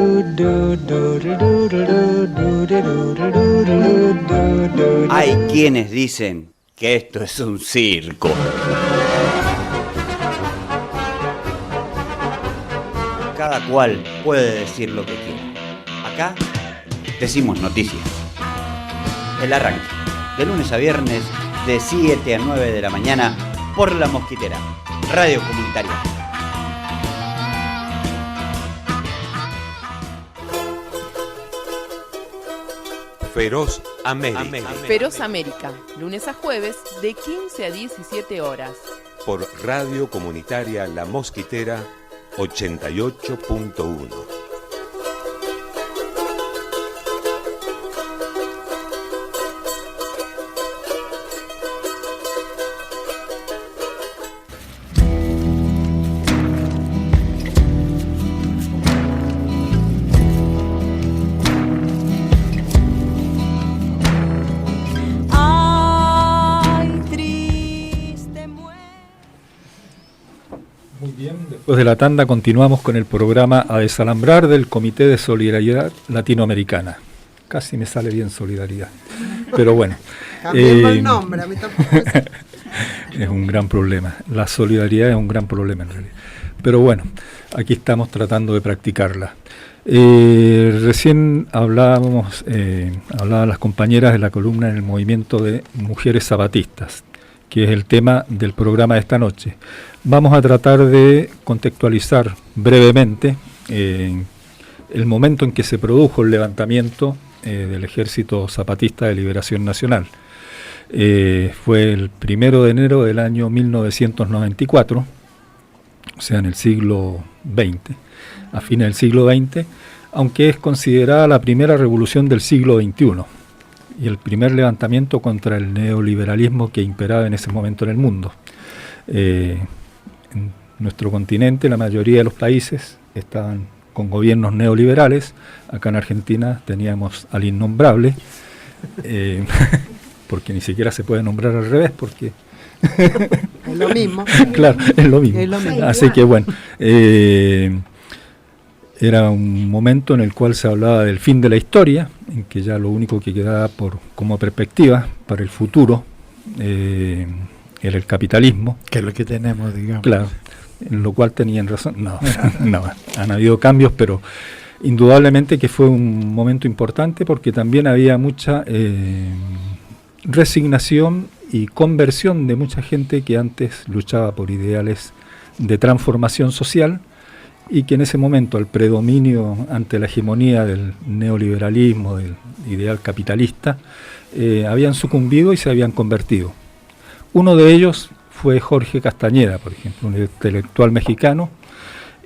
Hay quienes dicen que esto es un circo. Cada cual puede decir lo que quiera. Acá decimos noticias. El arranque, de lunes a viernes, de 7 a 9 de la mañana, por La Mosquitera, radio comunitaria. Feroz América. Feroz América, lunes a jueves, de 15 a 17 horas. Por radio comunitaria La Mosquitera, 88.1. Después de la tanda continuamos con el programa A Desalambrar del Comité de Solidaridad Latinoamericana. Casi me sale bien solidaridad, pero bueno. Cambiemos el nombre, a mí tampoco es un gran problema. La solidaridad es un gran problema en realidad. Pero bueno, aquí estamos tratando de practicarla. Recién hablaban las compañeras de la columna en el movimiento de mujeres zapatistas, que es el tema del programa de esta noche. Vamos a tratar de contextualizar brevemente el momento en que se produjo el levantamiento del Ejército Zapatista de Liberación Nacional. Fue el 1 de enero del año 1994, o sea, en el siglo XX, a fines del siglo XX, aunque es considerada la primera revolución del siglo XXI y el primer levantamiento contra el neoliberalismo que imperaba en ese momento en el mundo. En nuestro continente, la mayoría de los países estaban con gobiernos neoliberales. Acá en Argentina teníamos al innombrable, porque ni siquiera se puede nombrar al revés, porque es lo mismo. Claro, es lo mismo. Así que bueno, era un momento en el cual se hablaba del fin de la historia, en que ya lo único que quedaba como perspectiva para el futuro era el capitalismo. Que es lo que tenemos, digamos. Claro, en lo cual tenían razón. No, han habido cambios, pero indudablemente que fue un momento importante porque también había mucha resignación y conversión de mucha gente que antes luchaba por ideales de transformación social y que en ese momento, al predominio ante la hegemonía del neoliberalismo, del ideal capitalista, habían sucumbido y se habían convertido. Uno de ellos fue Jorge Castañeda, por ejemplo, un intelectual mexicano,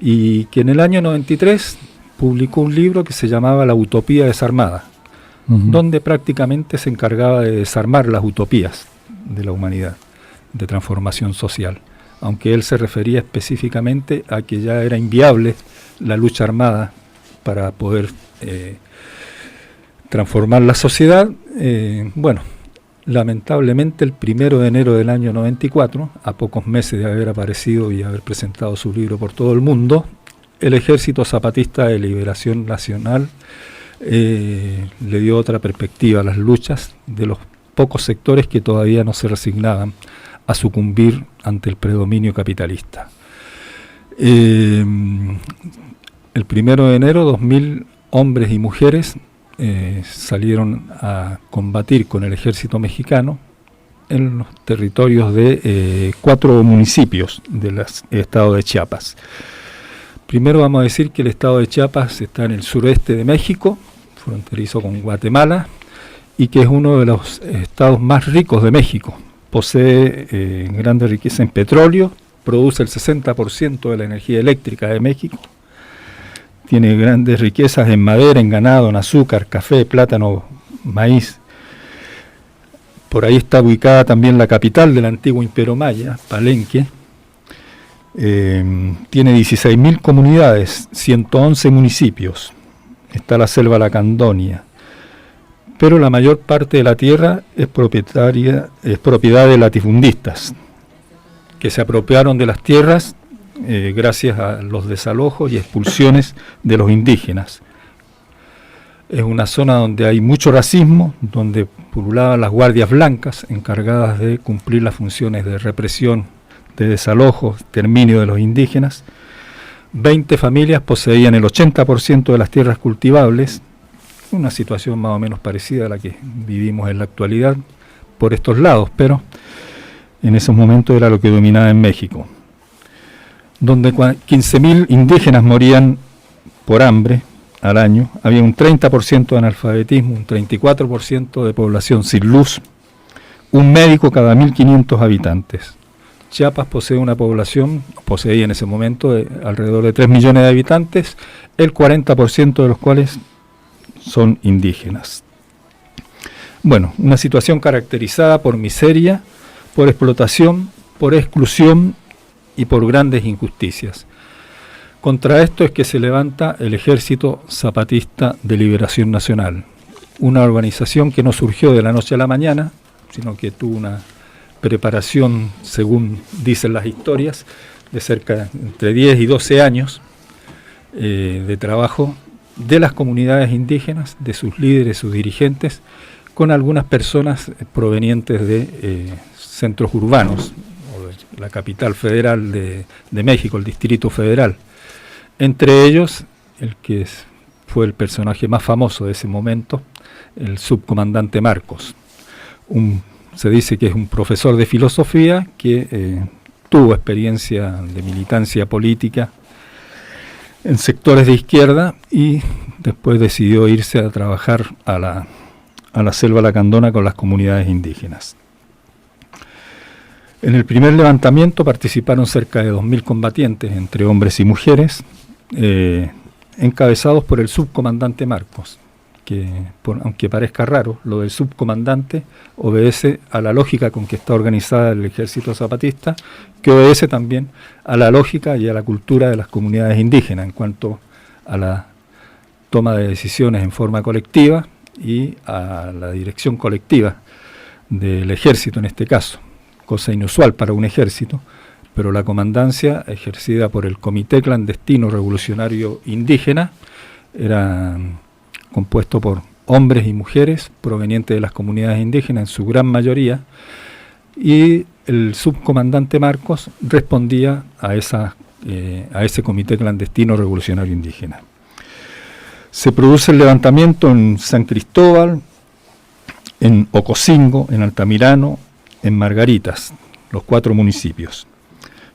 y que en el año 93 publicó un libro que se llamaba La Utopía Desarmada, donde prácticamente se encargaba de desarmar las utopías de la humanidad, de transformación social, aunque él se refería específicamente a que ya era inviable la lucha armada para poder transformar la sociedad. Lamentablemente el 1 de enero del año 94, a pocos meses de haber aparecido y haber presentado su libro por todo el mundo, el Ejército Zapatista de Liberación Nacional le dio otra perspectiva a las luchas de los pocos sectores que todavía no se resignaban a sucumbir ante el predominio capitalista. El 1 de enero, 2.000 hombres y mujeres salieron a combatir con el ejército mexicano en los territorios de 4 municipios del estado de Chiapas. Primero vamos a decir que el estado de Chiapas está en el sureste de México, fronterizo con Guatemala, y que es uno de los estados más ricos de México. Posee grandes riquezas en petróleo, produce el 60% de la energía eléctrica de México, tiene grandes riquezas en madera, en ganado, en azúcar, café, plátano, maíz. Por ahí está ubicada también la capital del antiguo Imperio Maya, Palenque. Tiene 16.000 comunidades, 111 municipios. Está la selva lacandonia. Pero la mayor parte de la tierra es propiedad de latifundistas, que se apropiaron de las tierras gracias a los desalojos y expulsiones de los indígenas. Es una zona donde hay mucho racismo, donde pululaban las guardias blancas encargadas de cumplir las funciones de represión, de desalojo, exterminio de los indígenas. 20 familias poseían el 80% de las tierras cultivables, una situación más o menos parecida a la que vivimos en la actualidad por estos lados, pero en esos momentos era lo que dominaba en México, donde 15.000 indígenas morían por hambre al año. Había un 30% de analfabetismo, un 34% de población sin luz, un médico cada 1.500 habitantes. Chiapas posee una población, poseía en ese momento de alrededor de 3 millones de habitantes, el 40% de los cuales son indígenas. Bueno, una situación caracterizada por miseria, por explotación, por exclusión y por grandes injusticias. Contra esto es que se levanta el Ejército Zapatista de Liberación Nacional, una organización que no surgió de la noche a la mañana, sino que tuvo una preparación, según dicen las historias, de cerca entre 10 y 12 años de trabajo de las comunidades indígenas, de sus líderes, sus dirigentes, con algunas personas provenientes de centros urbanos, o de la capital federal de México, el Distrito Federal. Entre ellos, el que fue el personaje más famoso de ese momento, el subcomandante Marcos. Se dice que es un profesor de filosofía que tuvo experiencia de militancia política en sectores de izquierda y después decidió irse a trabajar a la selva lacandona con las comunidades indígenas. En el primer levantamiento participaron cerca de 2.000 combatientes, entre hombres y mujeres, encabezados por el subcomandante Marcos, que aunque parezca raro, lo del subcomandante obedece a la lógica con que está organizada el Ejército Zapatista, que obedece también a la lógica y a la cultura de las comunidades indígenas en cuanto a la toma de decisiones en forma colectiva y a la dirección colectiva del ejército en este caso, cosa inusual para un ejército, pero la comandancia ejercida por el Comité Clandestino Revolucionario Indígena era compuesto por hombres y mujeres provenientes de las comunidades indígenas en su gran mayoría, y el subcomandante Marcos respondía a ese Comité Clandestino Revolucionario Indígena. Se produce el levantamiento en San Cristóbal, en Ocosingo, en Altamirano, en Margaritas, los 4 municipios,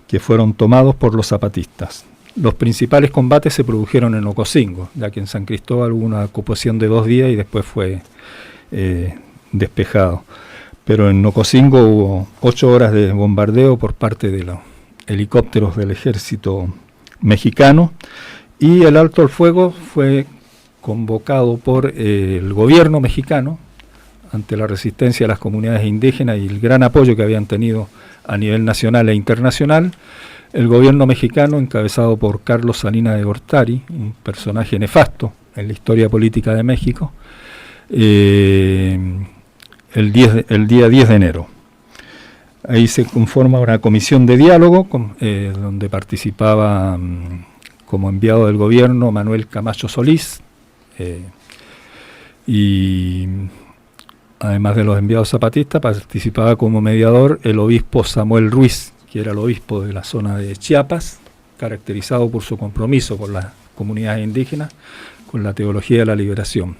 que fueron tomados por los zapatistas. Los principales combates se produjeron en Ocosingo, ya que en San Cristóbal hubo una ocupación de 2 días y después fue despejado. Pero en Ocosingo hubo 8 horas de bombardeo por parte de los helicópteros del ejército mexicano, y el alto al fuego fue convocado por el gobierno mexicano ante la resistencia de las comunidades indígenas y el gran apoyo que habían tenido a nivel nacional e internacional. El gobierno mexicano, encabezado por Carlos Salinas de Gortari, un personaje nefasto en la historia política de México, el día 10 de enero. Ahí se conforma una comisión de diálogo donde participaba como enviado del gobierno Manuel Camacho Solís, y además de los enviados zapatistas participaba como mediador el obispo Samuel Ruiz, que era el obispo de la zona de Chiapas, caracterizado por su compromiso con las comunidades indígenas, con la teología de la liberación.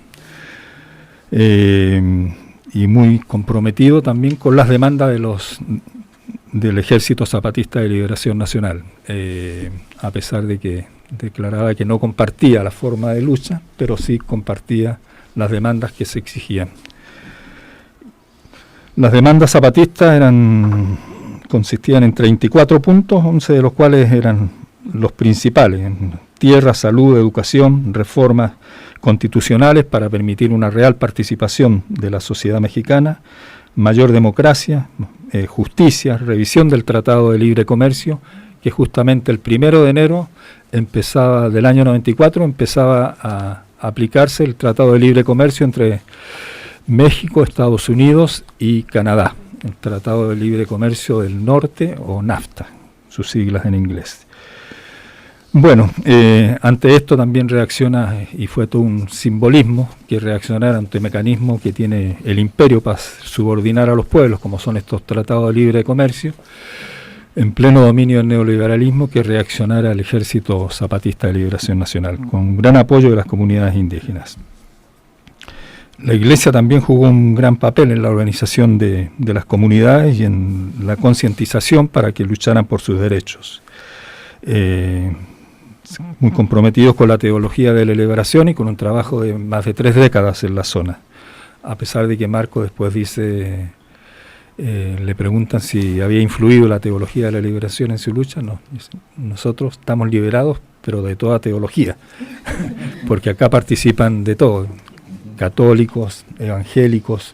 y muy comprometido también con las demandas del Ejército Zapatista de Liberación Nacional, a pesar de que declaraba que no compartía la forma de lucha, pero sí compartía las demandas que se exigían. Las demandas zapatistas consistían en 34 puntos, 11 de los cuales eran los principales: tierra, salud, educación, reformas constitucionales para permitir una real participación de la sociedad mexicana, mayor democracia, justicia, revisión del Tratado de Libre Comercio, que justamente el 1 de enero del año 94 empezaba a aplicarse el Tratado de Libre Comercio entre México, Estados Unidos y Canadá, el Tratado de Libre Comercio del Norte, o NAFTA, sus siglas en inglés. Bueno, ante esto también reacciona, y fue todo un simbolismo, que reaccionar ante mecanismos que tiene el imperio para subordinar a los pueblos, como son estos tratados de libre comercio, en pleno dominio del neoliberalismo, que reaccionara al Ejército Zapatista de Liberación Nacional, con gran apoyo de las comunidades indígenas. La Iglesia también jugó un gran papel en la organización de las comunidades y en la concientización para que lucharan por sus derechos. Muy comprometidos con la teología de la liberación y con un trabajo de más de 3 décadas en la zona. A pesar de que Marco después dice, le preguntan si había influido la teología de la liberación en su lucha, no. Nosotros estamos liberados, pero de toda teología, porque acá participan de todo: católicos, evangélicos,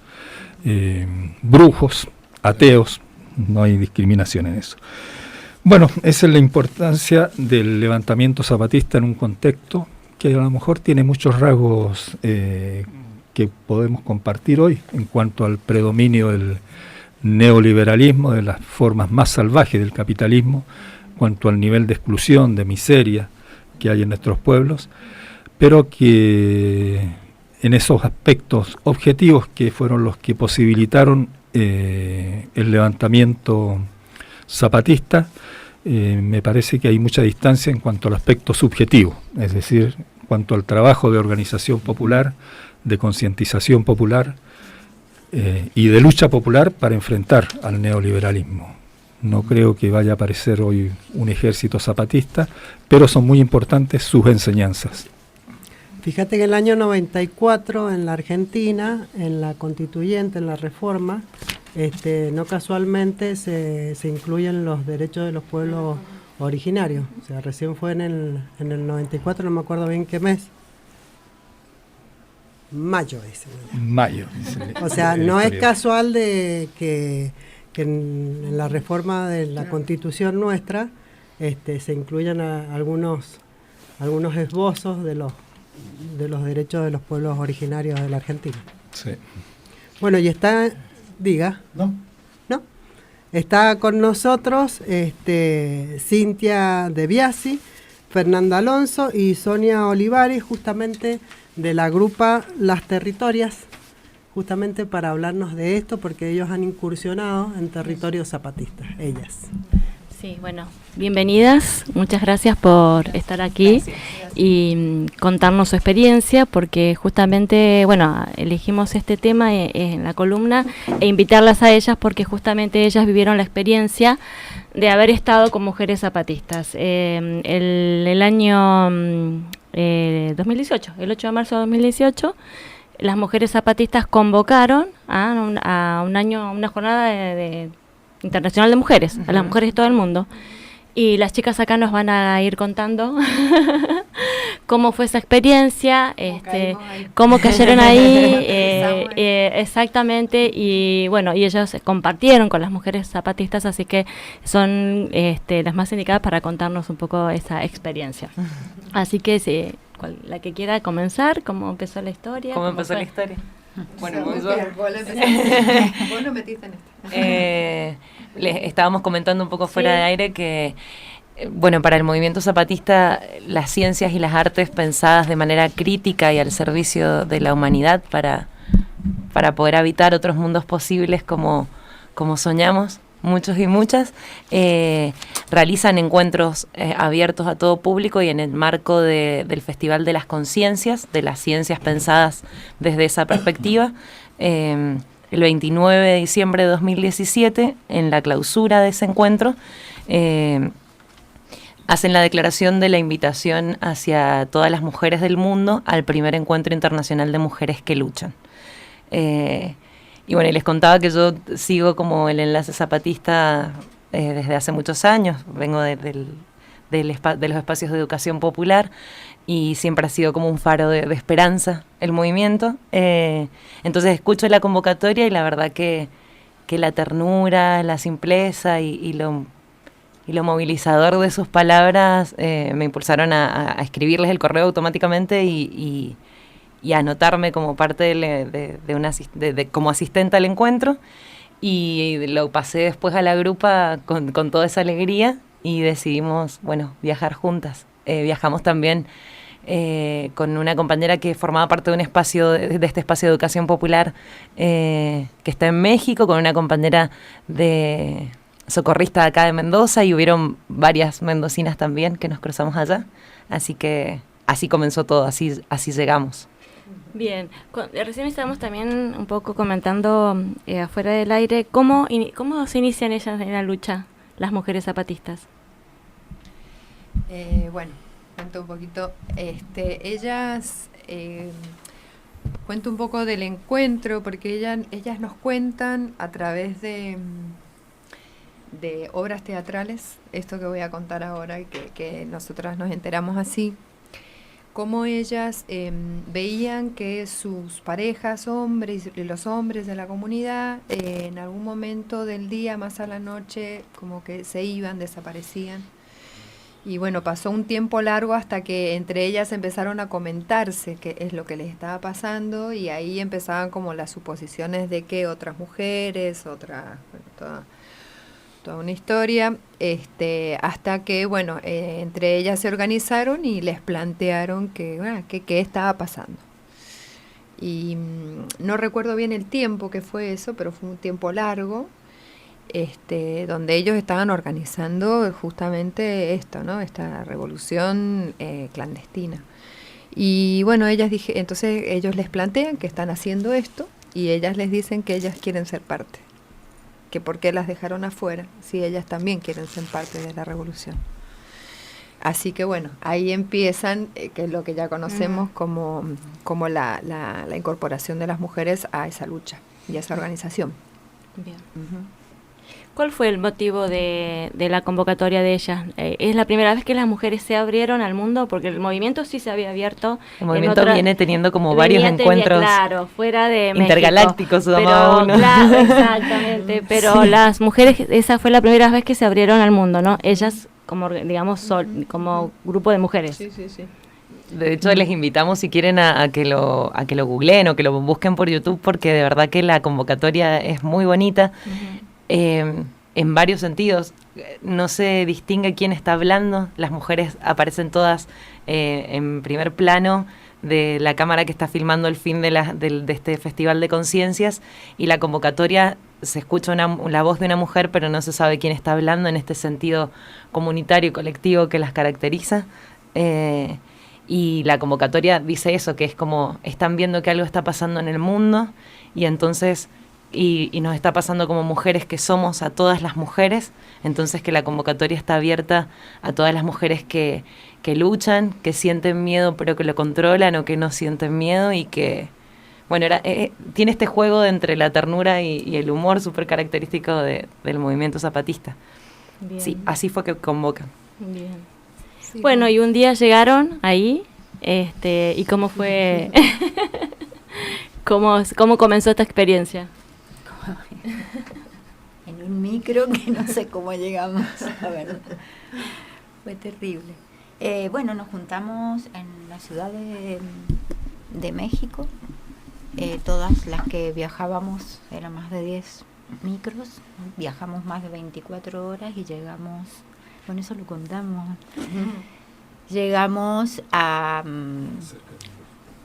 brujos, ateos, no hay discriminación en eso. Bueno, esa es la importancia del levantamiento zapatista en un contexto que a lo mejor tiene muchos rasgos que podemos compartir hoy en cuanto al predominio del neoliberalismo, de las formas más salvajes del capitalismo, en cuanto al nivel de exclusión, de miseria que hay en nuestros pueblos, pero que en esos aspectos objetivos que fueron los que posibilitaron el levantamiento zapatista, me parece que hay mucha distancia en cuanto al aspecto subjetivo, es decir, en cuanto al trabajo de organización popular, de concientización popular y de lucha popular para enfrentar al neoliberalismo. No creo que vaya a aparecer hoy un ejército zapatista, pero son muy importantes sus enseñanzas. Fíjate que en el año 94 en la Argentina, en la constituyente, en la reforma, no casualmente se incluyen los derechos de los pueblos originarios. O sea, recién fue en el 94, no me acuerdo bien qué mes. Mayo ese. Mayo. O sea, no es casual de que en la reforma de la Constitución nuestra se incluyan algunos esbozos de los derechos de los pueblos originarios de la Argentina. Sí. Bueno, y está, diga. ¿No? Está con nosotros Cintia De Biasi, Fernanda Alonso y Sonia Olivares, justamente de la grupa Las Territorias, justamente para hablarnos de esto, porque ellos han incursionado en territorios zapatistas, ellas. Sí, bueno, bienvenidas, muchas gracias por estar aquí. Gracias. Y contarnos su experiencia, porque justamente, bueno, elegimos este tema en la columna e invitarlas a ellas porque justamente ellas vivieron la experiencia de haber estado con mujeres zapatistas. El año 2018, el 8 de marzo de 2018, las mujeres zapatistas convocaron a una jornada internacional de mujeres, a las mujeres de todo el mundo. Y las chicas acá nos van a ir contando cómo fue esa experiencia, cómo cayeron ahí, exactamente, y bueno, y ellas compartieron con las mujeres zapatistas, así que son las más indicadas para contarnos un poco esa experiencia. Así que sí, la que quiera comenzar, ¿cómo empezó la historia? ¿Cómo empezó la historia? Bueno, vos no metiste en esto. Les estábamos comentando un poco fuera de aire que, bueno, para el movimiento zapatista, las ciencias y las artes pensadas de manera crítica y al servicio de la humanidad para poder habitar otros mundos posibles como soñamos, muchos y muchas, realizan encuentros abiertos a todo público y en el marco del Festival de las Conciencias, de las ciencias pensadas desde esa perspectiva. el 29 de diciembre de 2017, en la clausura de ese encuentro, hacen la declaración de la invitación hacia todas las mujeres del mundo al primer encuentro internacional de mujeres que luchan. Y bueno, y les contaba que yo sigo como el Enlace Zapatista desde hace muchos años, vengo de los espacios de educación popular y siempre ha sido como un faro de esperanza el movimiento. Entonces escucho la convocatoria y la verdad que la ternura, la simpleza y lo movilizador de sus palabras me impulsaron a escribirles el correo automáticamente y a anotarme como parte de como asistente al encuentro, y lo pasé después a la grupa con toda esa alegría y decidimos, bueno, viajar juntas. Viajamos también con una compañera que formaba parte de un espacio, de este espacio de educación popular que está en México, con una compañera de socorrista de acá de Mendoza, y hubieron varias mendocinas también que nos cruzamos allá, así que así comenzó todo, así llegamos. Bien, recién estábamos también un poco comentando afuera del aire, ¿cómo se inician ellas en la lucha, las mujeres zapatistas? Bueno, cuento un poquito, ellas, cuento un poco del encuentro, porque ellas nos cuentan a través de obras teatrales, esto que voy a contar ahora, y que nosotras nos enteramos así, cómo ellas veían que sus parejas hombres y los hombres de la comunidad en algún momento del día, más a la noche, como que se iban, desaparecían. Y bueno, pasó un tiempo largo hasta que entre ellas empezaron a comentarse qué es lo que les estaba pasando, y ahí empezaban como las suposiciones de que otras mujeres, toda una historia, hasta que, bueno, entre ellas se organizaron y les plantearon qué estaba pasando. Y no recuerdo bien el tiempo que fue eso, pero fue un tiempo largo, donde ellos estaban organizando justamente esto, ¿no? Esta revolución clandestina. Y bueno, entonces ellos les plantean que están haciendo esto, y ellas les dicen que ellas quieren ser parte, que por qué las dejaron afuera, si ellas también quieren ser parte de la revolución. Así que bueno, ahí empiezan, que es lo que ya conocemos como la incorporación de las mujeres a esa lucha y a esa organización. Bien. ¿Cuál fue el motivo de la convocatoria de ellas? ¿Es la primera vez que las mujeres se abrieron al mundo? Porque el movimiento sí se había abierto. El movimiento viene teniendo como varios encuentros, claro, fuera de intergalácticos, México. Claro, exactamente. Pero las mujeres, esa fue la primera vez que se abrieron al mundo, ¿no? Ellas, como digamos, como grupo de mujeres. Sí. De hecho, les invitamos, si quieren, a que lo googleen o que lo busquen por YouTube, porque de verdad que la convocatoria es muy bonita. En varios sentidos. No se distingue quién está hablando. Las mujeres aparecen todas en primer plano de la cámara que está filmando el fin de este Festival de Conciencias, y la convocatoria se escucha la voz de una mujer, pero no se sabe quién está hablando, en este sentido comunitario y colectivo que las caracteriza. Y la convocatoria dice eso, que es como están viendo que algo está pasando en el mundo, y entonces y nos está pasando como mujeres que somos a todas las mujeres, entonces que la convocatoria está abierta a todas las mujeres que luchan, que sienten miedo pero que lo controlan, o que no sienten miedo, y que, bueno, tiene este juego de entre la ternura y el humor súper característico del movimiento zapatista. Bien. Sí, así fue que convocan. Bien. Sí, bueno, y un día llegaron ahí, ¿y cómo fue? ¿Cómo comenzó esta experiencia? En un micro que no sé cómo llegamos, a ver, fue terrible. Bueno, nos juntamos en la ciudad de México, todas las que viajábamos, eran más de 10 micros, viajamos más de 24 horas y llegamos, con eso lo contamos, llegamos a...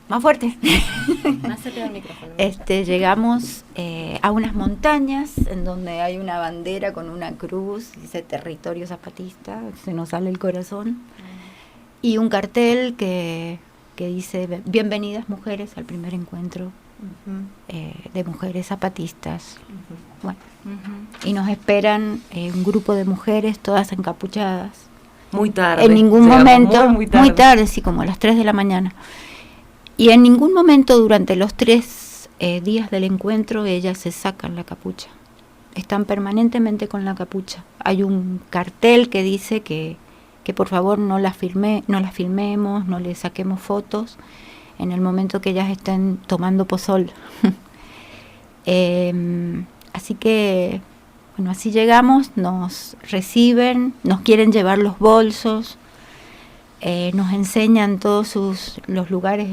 más fuerte. Más cerca del micrófono. Llegamos a unas montañas en donde hay una bandera con una cruz, dice territorio zapatista, se nos sale el corazón, y un cartel que dice bienvenidas mujeres al primer encuentro de mujeres zapatistas. Bueno, y nos esperan un grupo de mujeres todas encapuchadas. Muy tarde. En ningún llegamos momento, muy tarde, sí, como a las 3 de la mañana. Y en ningún momento durante los 3 días del encuentro ellas se sacan la capucha. Están permanentemente con la capucha. Hay un cartel que dice que por favor no las filmemos, no les saquemos fotos en el momento que ellas estén tomando pozol. Así que, bueno, así llegamos, nos reciben, nos quieren llevar los bolsos, nos enseñan todos los lugares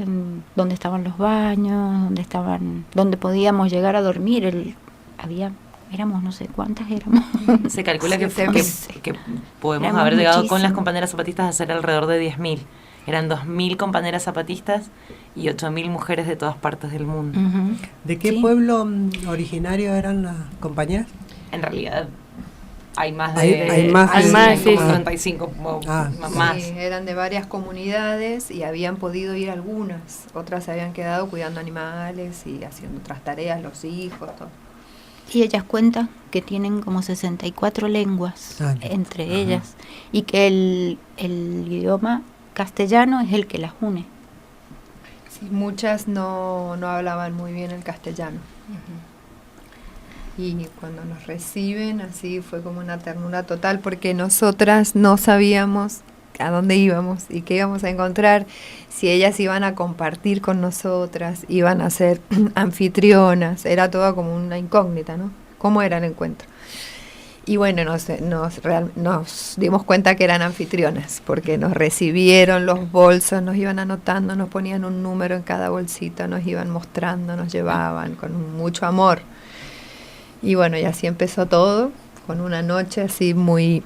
donde estaban los baños, donde podíamos llegar a dormir. Éramos no sé cuántas éramos. Se calcula que podemos Éramos haber llegado con muchísimos. las compañeras zapatistas a ser alrededor de 10.000. Eran 2.000 compañeras zapatistas y 8.000 mujeres de todas partes del mundo. ¿De qué pueblo originario eran las compañeras? En realidad hay más Hay más, como sí. 35 más. Sí, eran de varias comunidades y habían podido ir algunas. Otras se habían quedado cuidando animales y haciendo otras tareas, los hijos, todo. Y ellas cuentan que tienen como 64 lenguas entre ellas y que el idioma castellano es el que las une. Sí, muchas no hablaban muy bien el castellano. Y cuando nos reciben, así fue como una ternura total, porque nosotras no sabíamos a dónde íbamos y qué íbamos a encontrar, si ellas iban a compartir con nosotras, iban a ser anfitrionas, era todo como una incógnita, ¿no? ¿Cómo era el encuentro? Y bueno, nos dimos cuenta que eran anfitrionas, porque nos recibieron los bolsos, nos iban anotando, nos ponían un número en cada bolsita, nos iban mostrando, nos llevaban con mucho amor. Y bueno, y así empezó todo, con una noche así muy,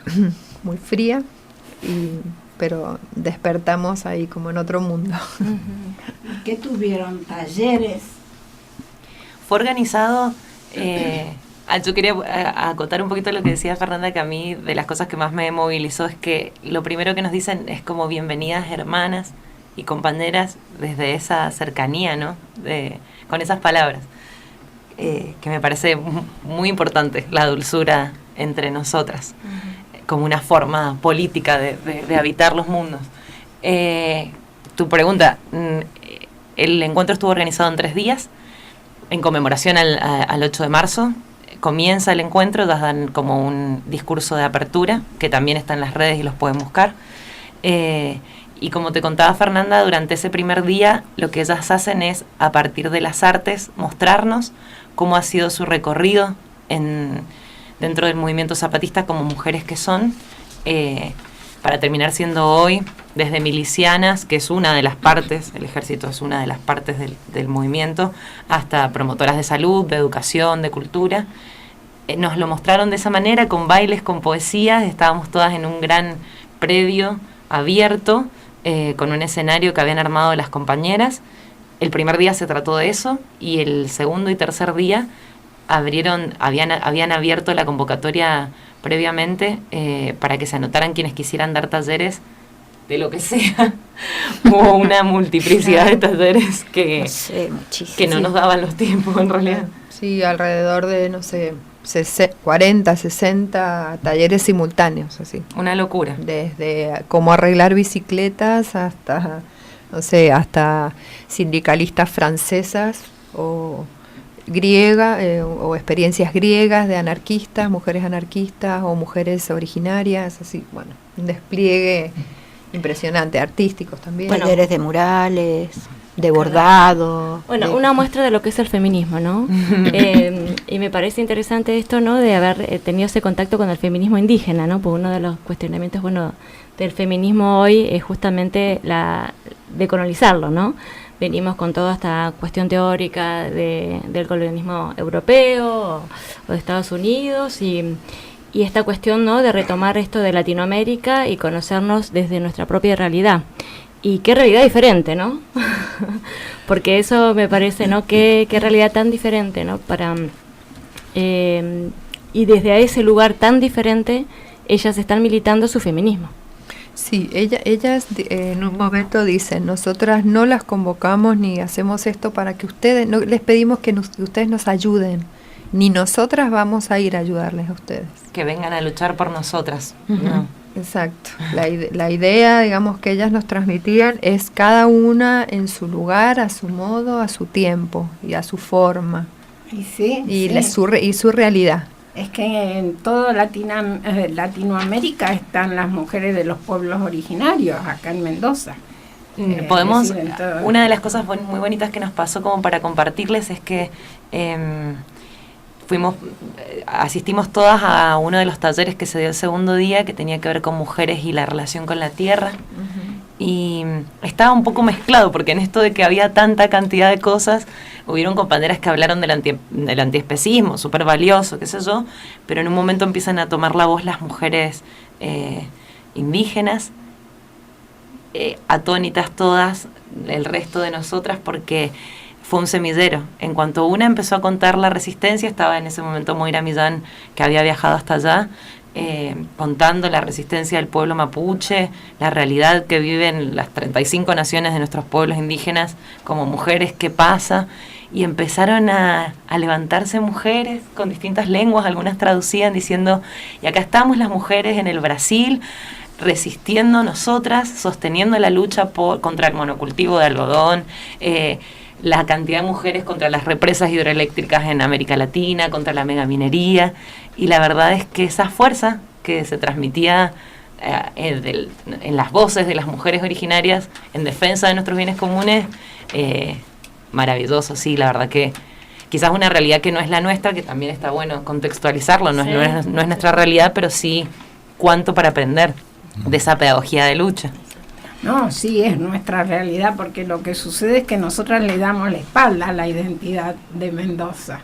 muy fría, pero despertamos ahí como en otro mundo. ¿Qué tuvieron? ¿Talleres? Fue organizado, yo quería acotar un poquito lo que decía Fernanda, que a mí de las cosas que más me movilizó es que lo primero que nos dicen es como bienvenidas hermanas y compañeras desde esa cercanía, ¿no? Con esas palabras, que me parece muy importante, la dulzura entre nosotras, como una forma política de habitar los mundos. Tu pregunta, el encuentro estuvo organizado en 3 días, en conmemoración al 8 de marzo. Comienza el encuentro, dan como un discurso de apertura, que también está en las redes y los pueden buscar. Y como te contaba Fernanda, durante ese primer día lo que ellas hacen es, a partir de las artes, mostrarnos cómo ha sido su recorrido dentro del movimiento zapatista como mujeres que son, para terminar siendo hoy desde milicianas, que es una de las partes, el ejército es una de las partes del movimiento, hasta promotoras de salud, de educación, de cultura. Nos lo mostraron de esa manera, con bailes, con poesías. Estábamos todas en un gran predio abierto, con un escenario que habían armado las compañeras. El primer día se trató de eso, y el segundo y tercer día habían abierto la convocatoria previamente, para que se anotaran quienes quisieran dar talleres de lo que sea. Hubo una multiplicidad de talleres que no nos daban los tiempos en realidad. Sí, alrededor de, 40, 60 talleres simultáneos, así. Una locura. Desde cómo arreglar bicicletas hasta, hasta sindicalistas francesas o o experiencias griegas de anarquistas, mujeres anarquistas o mujeres originarias, así, bueno, un despliegue impresionante, artísticos también. Talleres de murales, de bordado. Bueno, una muestra de lo que es el feminismo, ¿no? Y me parece interesante esto, ¿no? De haber tenido ese contacto con el feminismo indígena, ¿no? Porque uno de los cuestionamientos, bueno, del feminismo hoy es justamente la decolonizarlo, ¿no? Venimos con toda esta cuestión teórica del colonialismo europeo o de Estados Unidos y esta cuestión, ¿no? De retomar esto de Latinoamérica y conocernos desde nuestra propia realidad. Y qué realidad diferente, ¿no? Porque eso me parece, ¿no? Qué realidad tan diferente, ¿no? Y desde ese lugar tan diferente, ellas están militando su feminismo. Sí, ellas en un momento dicen, nosotras no las convocamos ni hacemos esto para que ustedes, no les pedimos que ustedes nos ayuden, ni nosotras vamos a ir a ayudarles a ustedes. Que vengan a luchar por nosotras. No. Exacto. La idea, digamos, que ellas nos transmitían es cada una en su lugar, a su modo, a su tiempo y a su forma. Y sí, y su realidad. Es que en toda Latinoamérica están las mujeres de los pueblos originarios, acá en Mendoza. Podemos, una de las cosas muy bonitas que nos pasó como para compartirles es que asistimos todas a uno de los talleres que se dio el segundo día, que tenía que ver con mujeres y la relación con la tierra. Y estaba un poco mezclado, porque en esto de que había tanta cantidad de cosas, hubieron compañeras que hablaron del antiespecismo, súper valioso, qué sé yo, pero en un momento empiezan a tomar la voz las mujeres indígenas, atónitas todas, el resto de nosotras, porque fue un semillero. En cuanto una empezó a contar la resistencia, estaba en ese momento Moira Millán, que había viajado hasta allá, contando la resistencia del pueblo mapuche, la realidad que viven las 35 naciones de nuestros pueblos indígenas como mujeres, qué pasa, y empezaron a levantarse mujeres con distintas lenguas, algunas traducían diciendo, y acá estamos las mujeres en el Brasil, resistiendo nosotras, sosteniendo la lucha contra el monocultivo de algodón, la cantidad de mujeres contra las represas hidroeléctricas en América Latina, contra la megaminería, y la verdad es que esa fuerza que se transmitía en las voces de las mujeres originarias en defensa de nuestros bienes comunes, maravilloso, sí, la verdad que quizás una realidad que no es la nuestra, que también está bueno contextualizarlo, no es nuestra realidad, pero sí cuánto para aprender de esa pedagogía de lucha. No, sí, es nuestra realidad, porque lo que sucede es que nosotras le damos la espalda a la identidad de Mendoza.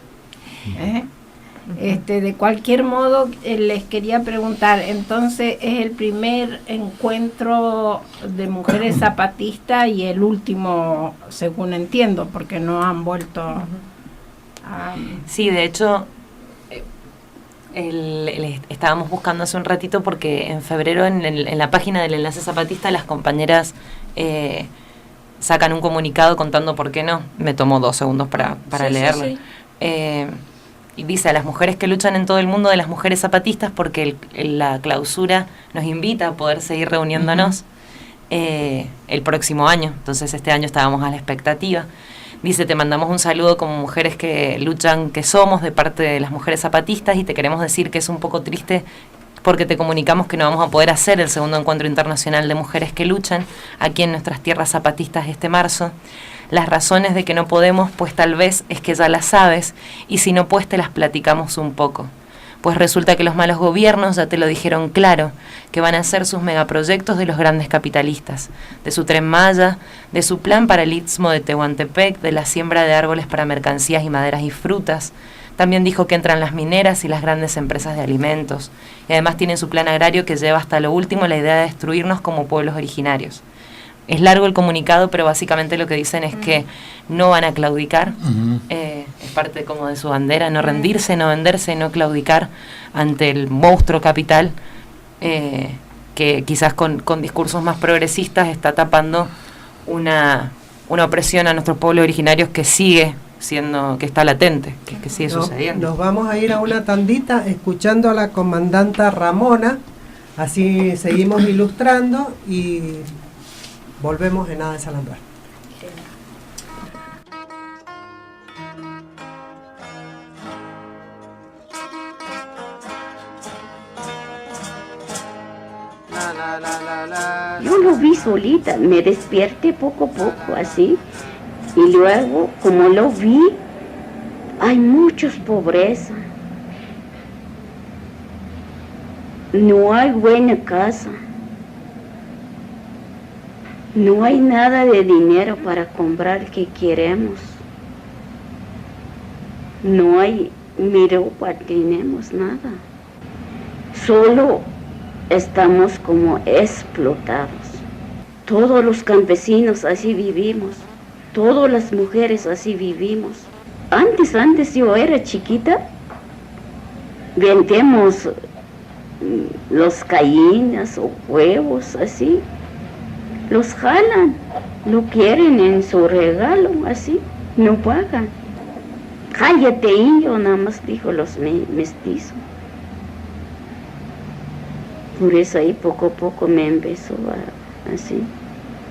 De cualquier modo, les quería preguntar, entonces, ¿es el primer encuentro de mujeres zapatistas y el último, según entiendo, porque no han vuelto a... Sí, de hecho... estábamos buscando hace un ratito porque en febrero en la página del Enlace Zapatista las compañeras sacan un comunicado contando por qué no. Me tomó 2 segundos para leerlo. Sí. Y dice: a las mujeres que luchan en todo el mundo, de las mujeres zapatistas, porque la clausura nos invita a poder seguir reuniéndonos el próximo año. Entonces este año estábamos a la expectativa. Dice: te mandamos un saludo como mujeres que luchan, que somos, de parte de las mujeres zapatistas, y te queremos decir que es un poco triste porque te comunicamos que no vamos a poder hacer el segundo encuentro internacional de mujeres que luchan aquí en nuestras tierras zapatistas este marzo. Las razones de que no podemos, pues tal vez es que ya las sabes, y si no, pues te las platicamos un poco. Pues resulta que los malos gobiernos ya te lo dijeron claro, que van a hacer sus megaproyectos de los grandes capitalistas, de su Tren Maya, de su plan para el Istmo de Tehuantepec, de la siembra de árboles para mercancías y maderas y frutas. También dijo que entran las mineras y las grandes empresas de alimentos, y además tienen su plan agrario que lleva hasta lo último la idea de destruirnos como pueblos originarios. Es largo el comunicado, pero básicamente lo que dicen es que no van a claudicar, es parte como de su bandera, no rendirse, no venderse, no claudicar ante el monstruo capital, que quizás con discursos más progresistas está tapando una opresión a nuestros pueblos originarios que sigue siendo, que está latente, que sigue sucediendo. Nos vamos a ir a una tandita escuchando a la comandanta Ramona, así seguimos ilustrando y volvemos en Nada de Salambrar. Yo lo vi solita, me desperté poco a poco así, y luego como lo vi, hay muchas pobreza, no hay buena casa, no hay nada de dinero para comprar lo que queremos, no hay mi ropa, tenemos nada, solo estamos como explotados. Todos los campesinos así vivimos, todas las mujeres así vivimos. Antes yo era chiquita, vendemos los gallinas o huevos así, los jalan, lo quieren en su regalo así, no pagan. Cállate, indio, nada más dijo los mestizos. Por eso ahí poco a poco me empezó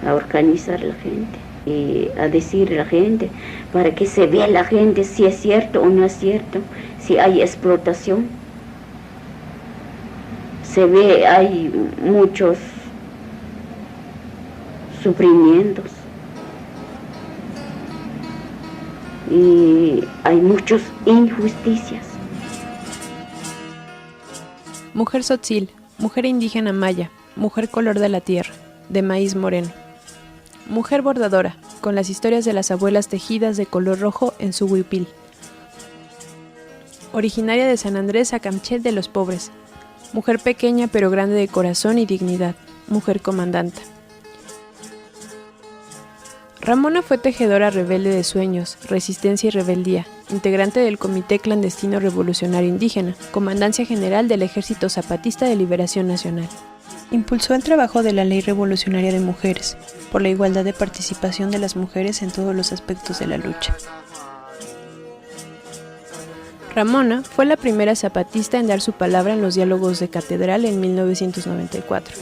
a organizar la gente y a decir a la gente, para que se vea la gente si es cierto o no es cierto, si hay explotación. Se ve, hay muchos sufrimientos y hay muchas injusticias. Mujer Tzotzil, mujer indígena maya, mujer color de la tierra, de maíz moreno. Mujer bordadora, con las historias de las abuelas tejidas de color rojo en su huipil. Originaria de San Andrés Acamchet de los Pobres. Mujer pequeña pero grande de corazón y dignidad. Mujer comandanta. Ramona fue tejedora rebelde de sueños, resistencia y rebeldía, integrante del Comité Clandestino Revolucionario Indígena, Comandancia General del Ejército Zapatista de Liberación Nacional. Impulsó el trabajo de la Ley Revolucionaria de Mujeres, por la igualdad de participación de las mujeres en todos los aspectos de la lucha. Ramona fue la primera zapatista en dar su palabra en los diálogos de Catedral en 1994.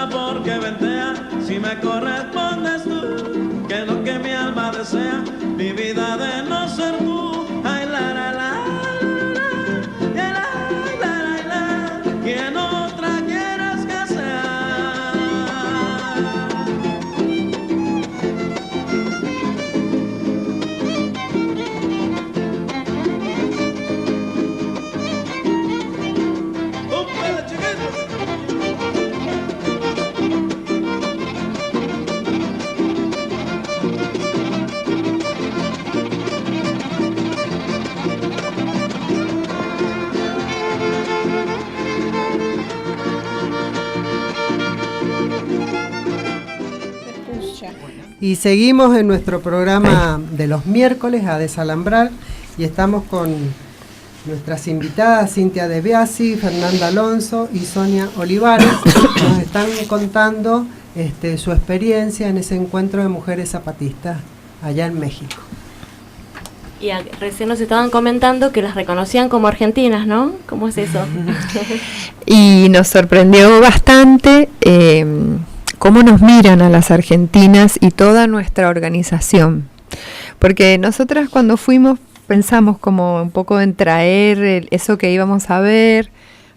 Porque ventea, si me correspondes tú, que lo que mi alma desea, mi vida de no ser tú. Ay, la, la, la, la, la, la, quien otra quieras que sea. Y seguimos en nuestro programa de los miércoles a Desalambrar y estamos con nuestras invitadas Cintia De Biasi, Fernanda Alonso y Sonia Olivares. Nos están contando su experiencia en ese encuentro de mujeres zapatistas allá en México. Y recién nos estaban comentando que las reconocían como argentinas, ¿no? ¿Cómo es eso? Y nos sorprendió bastante cómo nos miran a las argentinas y toda nuestra organización. Porque nosotras cuando fuimos pensamos como un poco en traer eso que íbamos a ver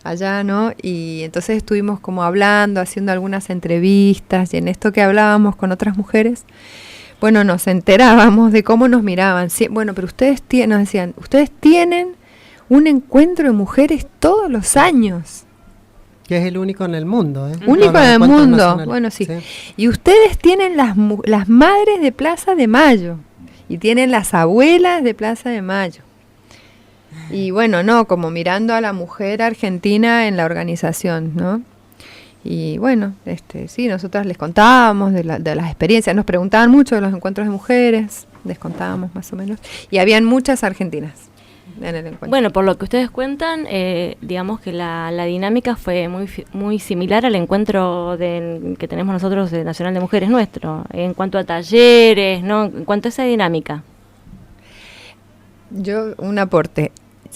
allá, ¿no? Y entonces estuvimos como hablando, haciendo algunas entrevistas, y en esto que hablábamos con otras mujeres, bueno, nos enterábamos de cómo nos miraban. Sí, bueno, pero ustedes nos decían, ustedes tienen un encuentro de mujeres todos los años. Que es el único en el mundo, ¿eh? Único en el mundo, bueno, sí. Y ustedes tienen las madres de Plaza de Mayo, y tienen las abuelas de Plaza de Mayo. Y bueno, no, como mirando a la mujer argentina en la organización, ¿no? Y bueno, sí, nosotras les contábamos de las experiencias, nos preguntaban mucho de los encuentros de mujeres, les contábamos más o menos, y habían muchas argentinas en el encuentro. Bueno, por lo que ustedes cuentan, digamos que la dinámica fue muy similar al encuentro que tenemos nosotros de Nacional de Mujeres nuestro, en cuanto a talleres, ¿no? En cuanto a esa dinámica. Yo, un aporte.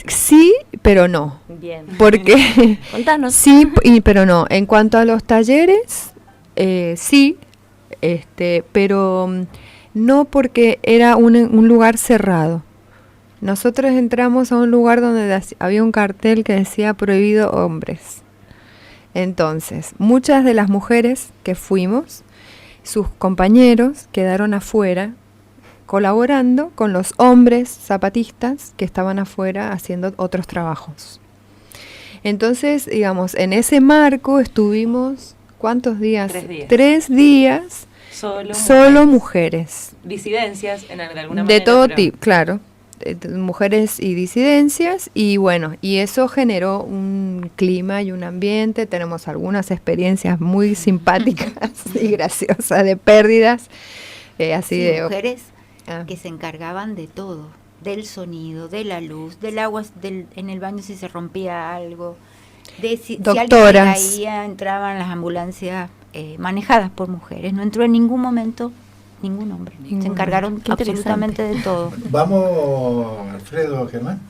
Sí, pero no. Bien. Porque contanos. Sí, pero no. En cuanto a los talleres, sí, pero no, porque era un lugar cerrado. Nosotros entramos a un lugar donde había un cartel que decía prohibido hombres. Entonces, muchas de las mujeres que fuimos, sus compañeros quedaron afuera colaborando con los hombres zapatistas que estaban afuera haciendo otros trabajos. Entonces, digamos, en ese marco estuvimos, ¿cuántos días? 3 días. 3 días. Solo mujeres. Disidencias, en alguna manera. De todo pero- tipo, claro. Mujeres y disidencias, y bueno, y eso generó un clima y un ambiente. Tenemos algunas experiencias muy simpáticas y graciosas de pérdidas, así Sí, de mujeres que se encargaban de todo, del sonido, de la luz, del agua, en el baño si se rompía algo, de si alguien Doctoras. se caía, entraban las ambulancias manejadas por mujeres. No entró en ningún momento ningún hombre. Se encargaron Qué absolutamente de todo. Vamos, Alfredo, Germán.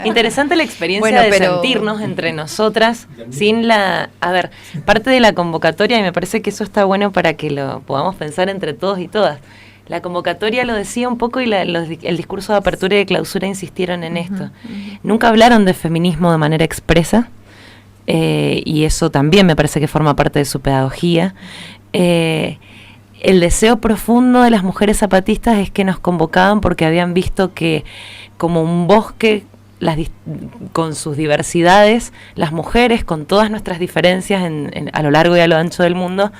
Interesante la experiencia Bueno, de pero- sentirnos entre nosotras sin la... A ver, parte de la convocatoria, y me parece que eso está bueno para que lo podamos pensar entre todos y todas. La convocatoria lo decía un poco y el discurso de apertura y de clausura insistieron en esto. Nunca hablaron de feminismo de manera expresa, y eso también me parece que forma parte de su pedagogía. El deseo profundo de las mujeres zapatistas es que nos convocaban porque habían visto que como un bosque con sus diversidades, las mujeres con todas nuestras diferencias a lo largo y a lo ancho del mundo,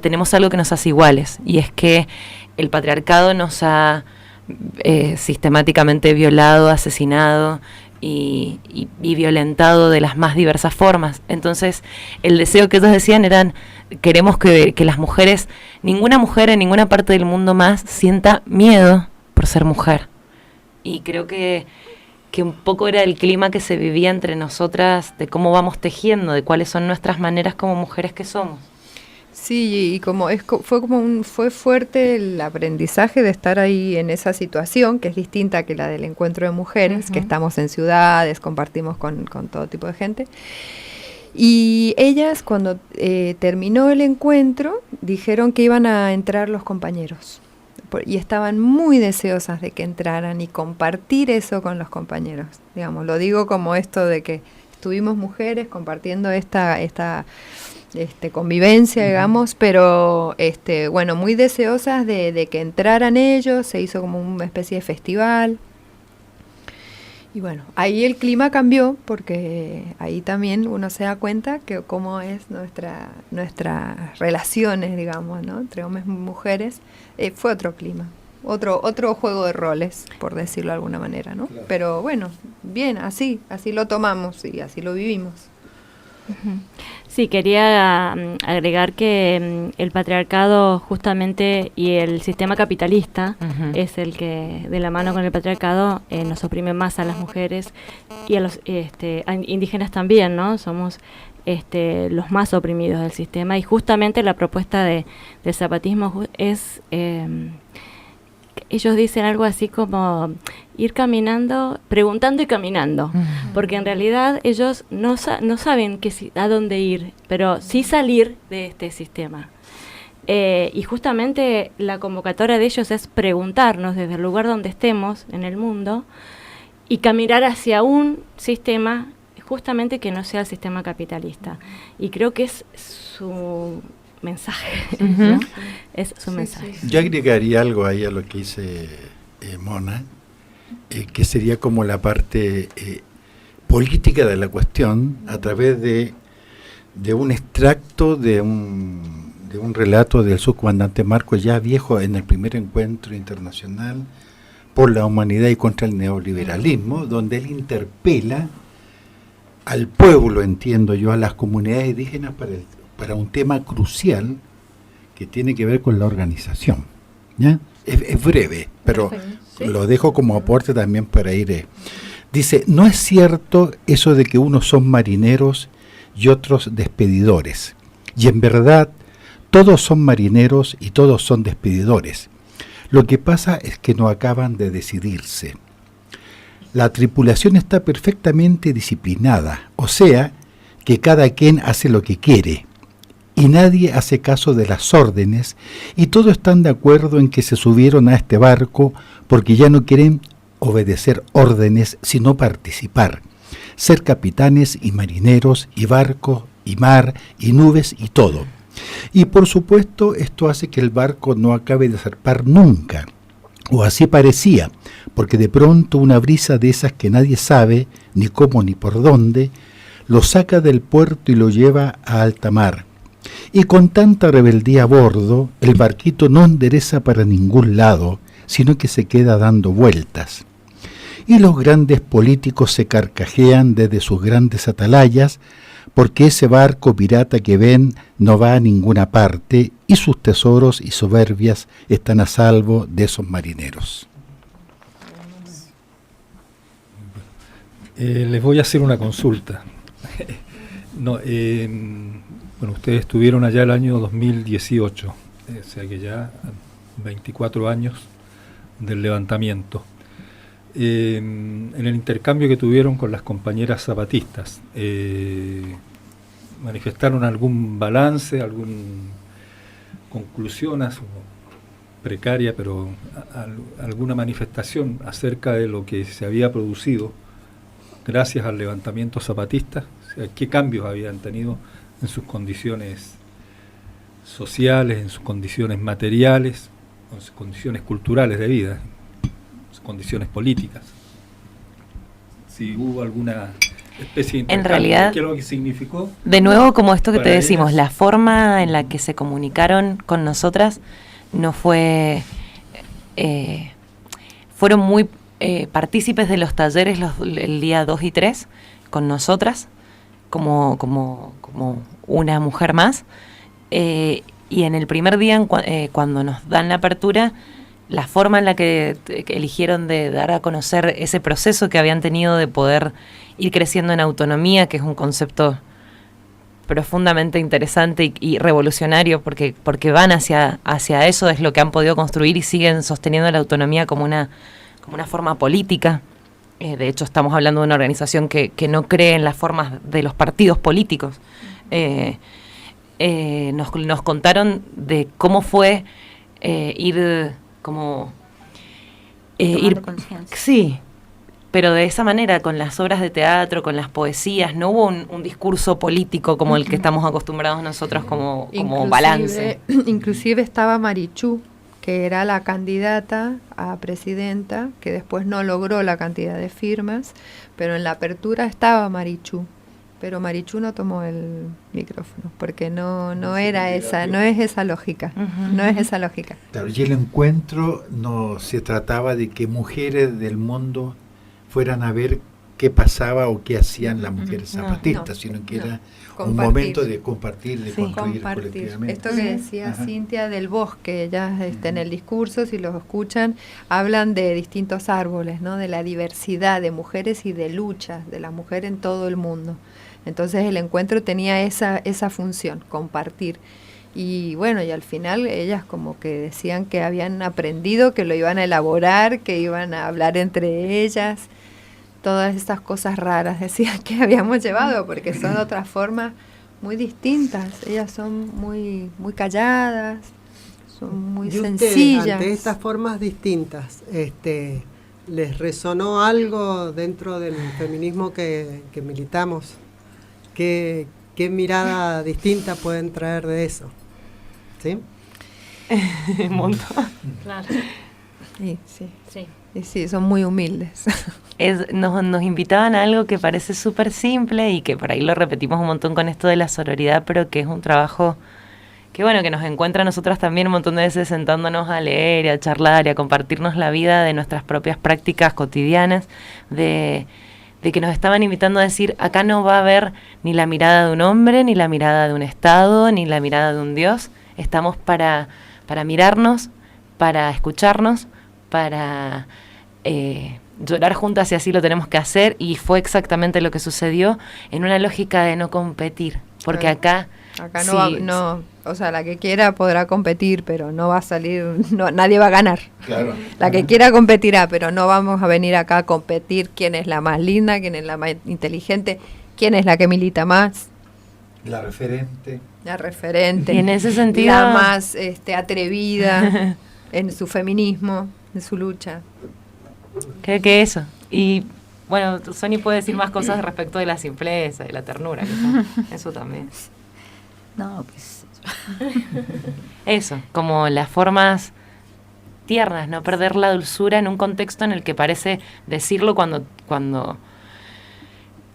tenemos algo que nos hace iguales, y es que el patriarcado nos ha sistemáticamente violado, asesinado y violentado de las más diversas formas. Entonces el deseo que ellos decían eran: queremos que las mujeres, ninguna mujer en ninguna parte del mundo más sienta miedo por ser mujer. Y creo que un poco era el clima que se vivía entre nosotras, de cómo vamos tejiendo, de cuáles son nuestras maneras como mujeres que somos. Sí, y como fue fuerte el aprendizaje de estar ahí en esa situación, que es distinta que la del encuentro de mujeres, que estamos en ciudades, compartimos con todo tipo de gente. Y ellas, cuando terminó el encuentro, dijeron que iban a entrar los compañeros. Y estaban muy deseosas de que entraran y compartir eso con los compañeros. Digamos, lo digo como esto de que estuvimos mujeres compartiendo esta convivencia, digamos, pero bueno, muy deseosas de que entraran ellos. Se hizo como una especie de festival. Y bueno, ahí el clima cambió, porque ahí también uno se da cuenta que cómo es nuestras relaciones, digamos, ¿no? Entre hombres y mujeres. Fue otro clima, otro juego de roles, por decirlo de alguna manera, ¿no? Claro. Pero bueno, bien, así lo tomamos y así lo vivimos. Sí, quería agregar que el patriarcado justamente y el sistema capitalista es el que, de la mano con el patriarcado, nos oprime más a las mujeres y a los indígenas también, ¿no? Somos los más oprimidos del sistema, y justamente la propuesta de zapatismo es... ellos dicen algo así como ir caminando, preguntando y caminando, porque en realidad ellos no saben a dónde ir, pero sí salir de este sistema. Y justamente la convocatoria de ellos es preguntarnos desde el lugar donde estemos en el mundo y caminar hacia un sistema justamente que no sea el sistema capitalista. Y creo que es su mensaje, ¿no? Es su mensaje. Yo agregaría algo ahí a lo que dice Mona, que sería como la parte política de la cuestión, a través de un extracto de un relato del subcomandante Marcos, ya viejo en el primer encuentro internacional por la humanidad y contra el neoliberalismo, donde él interpela al pueblo, entiendo yo, a las comunidades indígenas para un tema crucial que tiene que ver con la organización, ¿ya? Es breve, pero ¿sí? Lo dejo como aporte también para ir. Dice: no es cierto eso de que unos son marineros y otros despedidores, y en verdad todos son marineros y todos son despedidores. Lo que pasa es que no acaban de decidirse. La tripulación está perfectamente disciplinada, o sea, que cada quien hace lo que quiere, y nadie hace caso de las órdenes, y todos están de acuerdo en que se subieron a este barco porque ya no quieren obedecer órdenes, sino participar, ser capitanes y marineros y barco y mar y nubes y todo. Y por supuesto esto hace que el barco no acabe de zarpar nunca, o así parecía, porque de pronto una brisa de esas que nadie sabe ni cómo ni por dónde, lo saca del puerto y lo lleva a alta mar. Y con tanta rebeldía a bordo, el barquito no endereza para ningún lado, sino que se queda dando vueltas. Y los grandes políticos se carcajean desde sus grandes atalayas, porque ese barco pirata que ven no va a ninguna parte y sus tesoros y soberbias están a salvo de esos marineros. Les voy a hacer una consulta. Bueno, ustedes estuvieron allá el año 2018, o sea que ya 24 años del levantamiento. En el intercambio que tuvieron con las compañeras zapatistas, ¿manifestaron algún balance, alguna conclusión precaria, pero alguna manifestación acerca de lo que se había producido gracias al levantamiento zapatista? O sea, ¿qué cambios habían tenido en sus condiciones sociales, en sus condiciones materiales, en sus condiciones culturales de vida, en sus condiciones políticas? Si hubo alguna especie de intercambio, en realidad, ¿qué es lo que significó? De nuevo, como esto que te para decimos, ellas? la forma en la que se comunicaron con nosotras no fue... fueron muy partícipes de los talleres el día 2 y 3 con nosotras, como una mujer más, y en el primer día, cuando nos dan la apertura, la forma en la que eligieron de dar a conocer ese proceso que habían tenido de poder ir creciendo en autonomía, que es un concepto profundamente interesante y revolucionario, porque van hacia eso, es lo que han podido construir y siguen sosteniendo la autonomía como una forma política. De hecho, estamos hablando de una organización que no cree en las formas de los partidos políticos. Nos contaron de cómo fue ir conciencia. Sí, pero de esa manera, con las obras de teatro, con las poesías, no hubo un discurso político como el que estamos acostumbrados nosotros como balance. Inclusive estaba Marichú, que era la candidata a presidenta, que después no logró la cantidad de firmas, pero en la apertura estaba Marichú. Pero Marichú no tomó el micrófono, porque no era esa, no es esa lógica, no es esa lógica. Claro, y el encuentro no se trataba de que mujeres del mundo fueran a ver qué pasaba o qué hacían las mujeres zapatistas, sino que era un momento de compartir, de construir colectivamente. Esto que decía Cintia del bosque, ellas en el discurso, si los escuchan, hablan de distintos árboles, ¿no? De la diversidad de mujeres y de luchas de la mujer en todo el mundo. Entonces el encuentro tenía esa función, compartir. Y bueno, y al final ellas como que decían que habían aprendido, que lo iban a elaborar, que iban a hablar entre ellas. Todas estas cosas raras decían que habíamos llevado, porque son otras formas muy distintas. Ellas son muy calladas, son muy sencillas. Ante estas formas distintas, ¿les resonó algo dentro del feminismo que militamos? ¿Qué mirada distinta pueden traer de eso? ¿Sí? Un montón. Claro. Sí, son muy humildes. Nos invitaban a algo que parece súper simple y que por ahí lo repetimos un montón con esto de la sororidad, pero que es un trabajo que bueno, que nos encuentra a nosotras también un montón de veces sentándonos a leer y a charlar y a compartirnos la vida de nuestras propias prácticas cotidianas, de que nos estaban invitando a decir, acá no va a haber ni la mirada de un hombre, ni la mirada de un Estado, ni la mirada de un Dios. Estamos para mirarnos, para escucharnos, para llorar juntas si así lo tenemos que hacer, y fue exactamente lo que sucedió en una lógica de no competir, porque acá no, o sea, la que quiera podrá competir, pero no va a salir, nadie va a ganar. Claro. La que quiera competirá, pero no vamos a venir acá a competir quién es la más linda, quién es la más inteligente, quién es la que milita más. La referente. Y en ese sentido, la más atrevida en su feminismo, en su lucha. Creo que eso. Y bueno, Sony puede decir más cosas respecto de la simpleza, de la ternura, eso también. No, pues... Eso, como las formas tiernas, no perder la dulzura en un contexto en el que parece decirlo cuando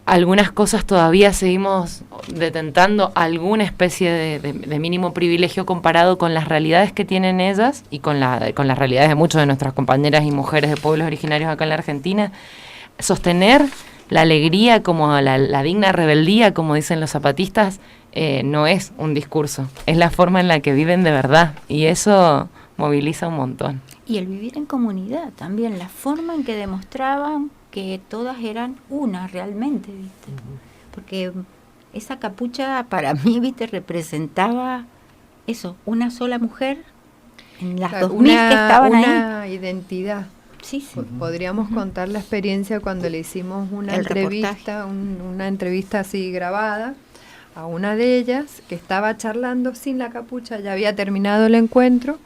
algunas cosas todavía seguimos detentando alguna especie de mínimo privilegio comparado con las realidades que tienen ellas y con las realidades de muchas de nuestras compañeras y mujeres de pueblos originarios acá en la Argentina. Sostener la alegría como la digna rebeldía, como dicen los zapatistas, no es un discurso, es la forma en la que viven de verdad, y eso moviliza un montón. Y el vivir en comunidad también, la forma en que demostraban que todas eran una realmente, ¿viste? Porque esa capucha para mí, ¿viste? Representaba eso, una sola mujer en las 2000 que estaban ahí. Una identidad. Sí, sí. Podríamos contar la experiencia cuando le hicimos una entrevista, una entrevista así grabada a una de ellas que estaba charlando sin la capucha, ya había terminado el encuentro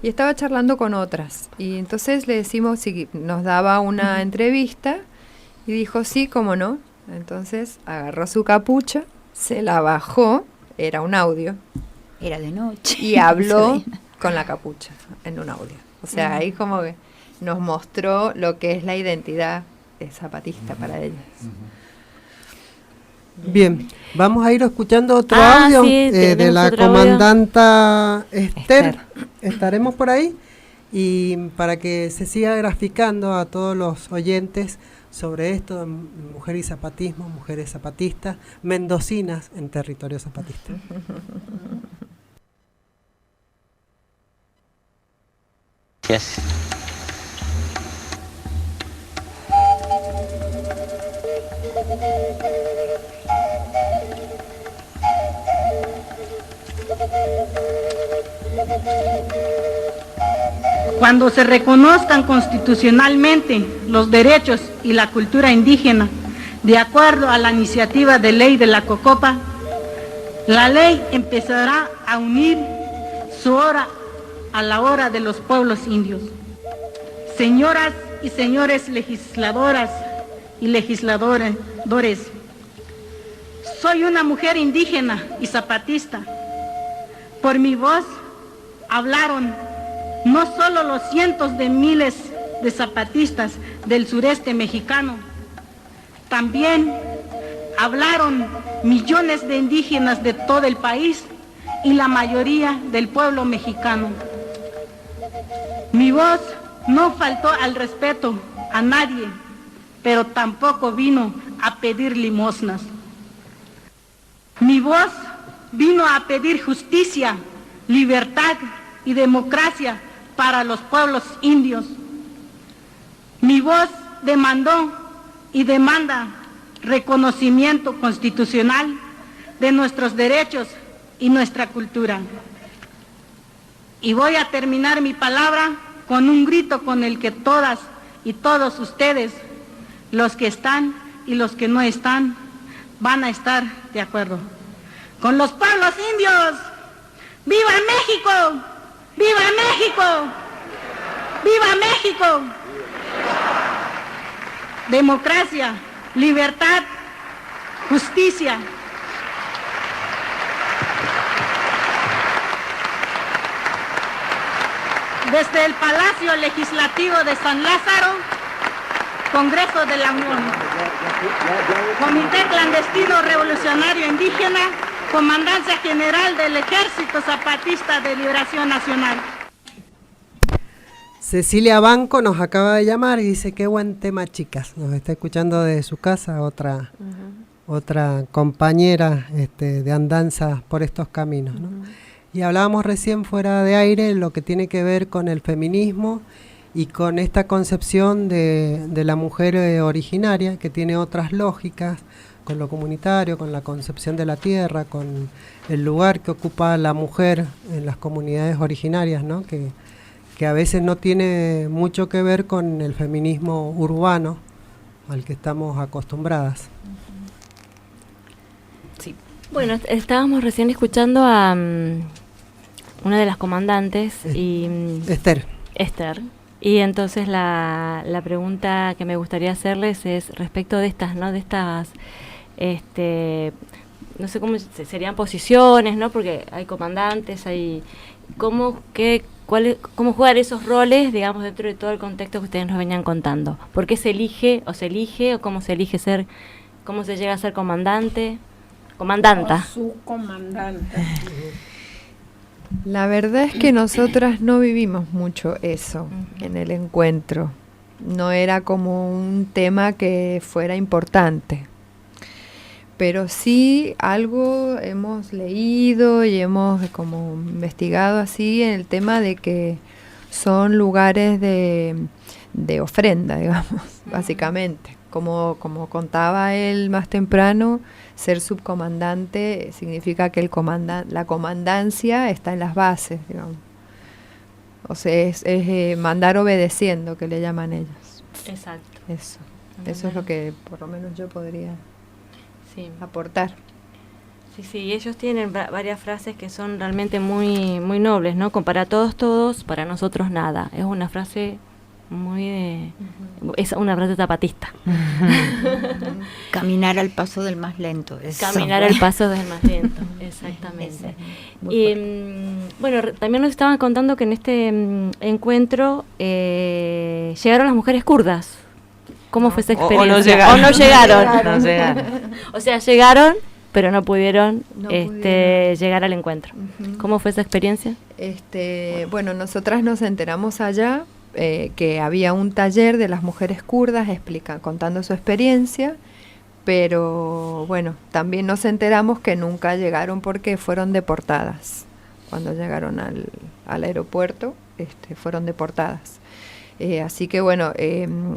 y estaba charlando con otras. Y entonces le decimos si nos daba una entrevista y dijo sí, cómo no. Entonces agarró su capucha, se la bajó, era un audio. Era de noche. Y habló con la capucha en un audio. O sea, ahí como que nos mostró lo que es la identidad zapatista para ellas. Bien, vamos a ir escuchando otro audio de la comandanta Esther. Estaremos por ahí y para que se siga graficando a todos los oyentes sobre esto de mujer y zapatismo, mujeres zapatistas, mendocinas en territorio zapatista. Yes. Cuando se reconozcan constitucionalmente los derechos y la cultura indígena, de acuerdo a la iniciativa de ley de la COCOPA, la ley empezará a unir su hora a la hora de los pueblos indios. Señoras y señores legisladoras y legisladores, soy una mujer indígena y zapatista. Por mi voz hablaron no solo los cientos de miles de zapatistas del sureste mexicano, también hablaron millones de indígenas de todo el país y la mayoría del pueblo mexicano. Mi voz no faltó al respeto a nadie, pero tampoco vino a pedir limosnas. Mi voz vino a pedir justicia, libertad y democracia para los pueblos indios. Mi voz demandó y demanda reconocimiento constitucional de nuestros derechos y nuestra cultura. Y voy a terminar mi palabra con un grito con el que todas y todos ustedes, los que están y los que no están, van a estar de acuerdo. Con los pueblos indios, ¡viva México! ¡Viva México! ¡Viva México! Democracia, libertad, justicia. Desde el Palacio Legislativo de San Lázaro, Congreso de la Unión, Comité Clandestino Revolucionario Indígena, Comandancia General del Ejército Zapatista de Liberación Nacional. Cecilia Banco nos acaba de llamar y dice, qué buen tema, chicas. Nos está escuchando desde su casa otra compañera de andanza por estos caminos, ¿no? Y hablábamos recién fuera de aire lo que tiene que ver con el feminismo y con esta concepción de la mujer originaria, que tiene otras lógicas, con lo comunitario, con la concepción de la tierra, con el lugar que ocupa la mujer en las comunidades originarias, ¿no? Que a veces no tiene mucho que ver con el feminismo urbano al que estamos acostumbradas. Sí. Bueno, estábamos recién escuchando a una de las comandantes y Esther. Y entonces la pregunta que me gustaría hacerles es respecto de estas, ¿no? De estas no sé cómo serían posiciones, ¿no? Porque hay comandantes, hay cómo jugar esos roles, digamos, dentro de todo el contexto que ustedes nos venían contando. ¿Por qué se elige o cómo se elige cómo se llega a ser comandante, comandanta? O su comandante. La verdad es que nosotras no vivimos mucho eso en el encuentro. No era como un tema que fuera importante. Pero sí algo hemos leído y hemos como investigado así en el tema de que son lugares de ofrenda, digamos, básicamente. Como contaba él más temprano, ser subcomandante significa que la comandancia está en las bases, digamos. O sea, es mandar obedeciendo, que le llaman ellos. Exacto. Eso es lo que por lo menos yo podría aportar. Sí, ellos tienen varias frases que son realmente muy muy nobles, ¿no? Como para todos, para nosotros nada. Es una frase es una frase zapatista. Caminar al paso del más lento. Caminar al paso del más lento, exactamente. Y bueno, también nos estaban contando que en este encuentro llegaron las mujeres kurdas. ¿Cómo fue esa experiencia? O no llegaron. No llegaron. O sea, llegaron, pero no pudieron llegar al encuentro. ¿Cómo fue esa experiencia? Bueno, nosotras nos enteramos allá que había un taller de las mujeres kurdas contando su experiencia, pero bueno, también nos enteramos que nunca llegaron porque fueron deportadas. Cuando llegaron al aeropuerto, fueron deportadas. Así que bueno,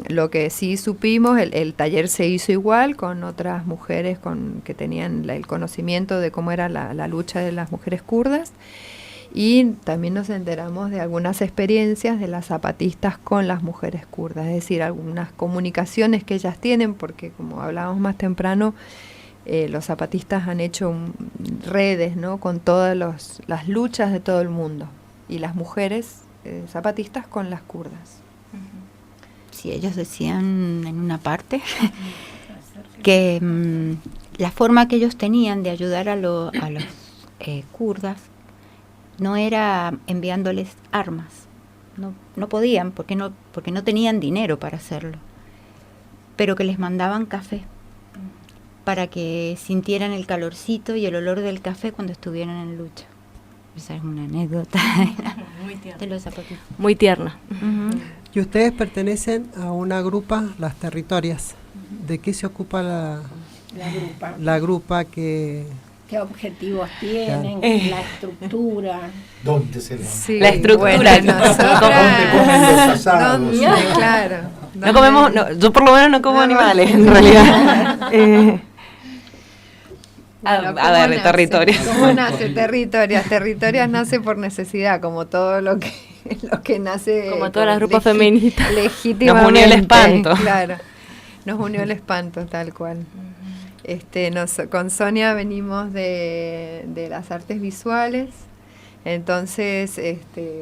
lo que sí supimos, el taller se hizo igual con otras mujeres que tenían el conocimiento de cómo era la lucha de las mujeres kurdas. Y también nos enteramos de algunas experiencias de las zapatistas con las mujeres kurdas, es decir, algunas comunicaciones que ellas tienen, porque como hablábamos más temprano, los zapatistas han hecho redes, ¿no?, con todas las luchas de todo el mundo, y las mujeres zapatistas con las kurdas. Sí, ellos decían en una parte que la forma que ellos tenían de ayudar a los kurdas no era enviándoles armas, no podían porque no tenían dinero para hacerlo, pero que les mandaban café para que sintieran el calorcito y el olor del café cuando estuvieran en lucha. Esa es una anécdota de los zapatistas. Muy tierna. Y ustedes pertenecen a una grupa, las Territorias. ¿De qué se ocupa la grupa que... ¿Qué objetivos tienen? La estructura. ¿Dónde se Sí, la estructura. Claro. No comemos, yo por lo menos no como animales, en realidad. A ver, Territorias. ¿Cómo nace Territorias? Territorias nace por necesidad, como todo lo que nace. Como todas las grupos feministas. Legítimamente. Nos unió el espanto. Claro, nos unió el espanto, tal cual. Con Sonia venimos de las artes visuales, entonces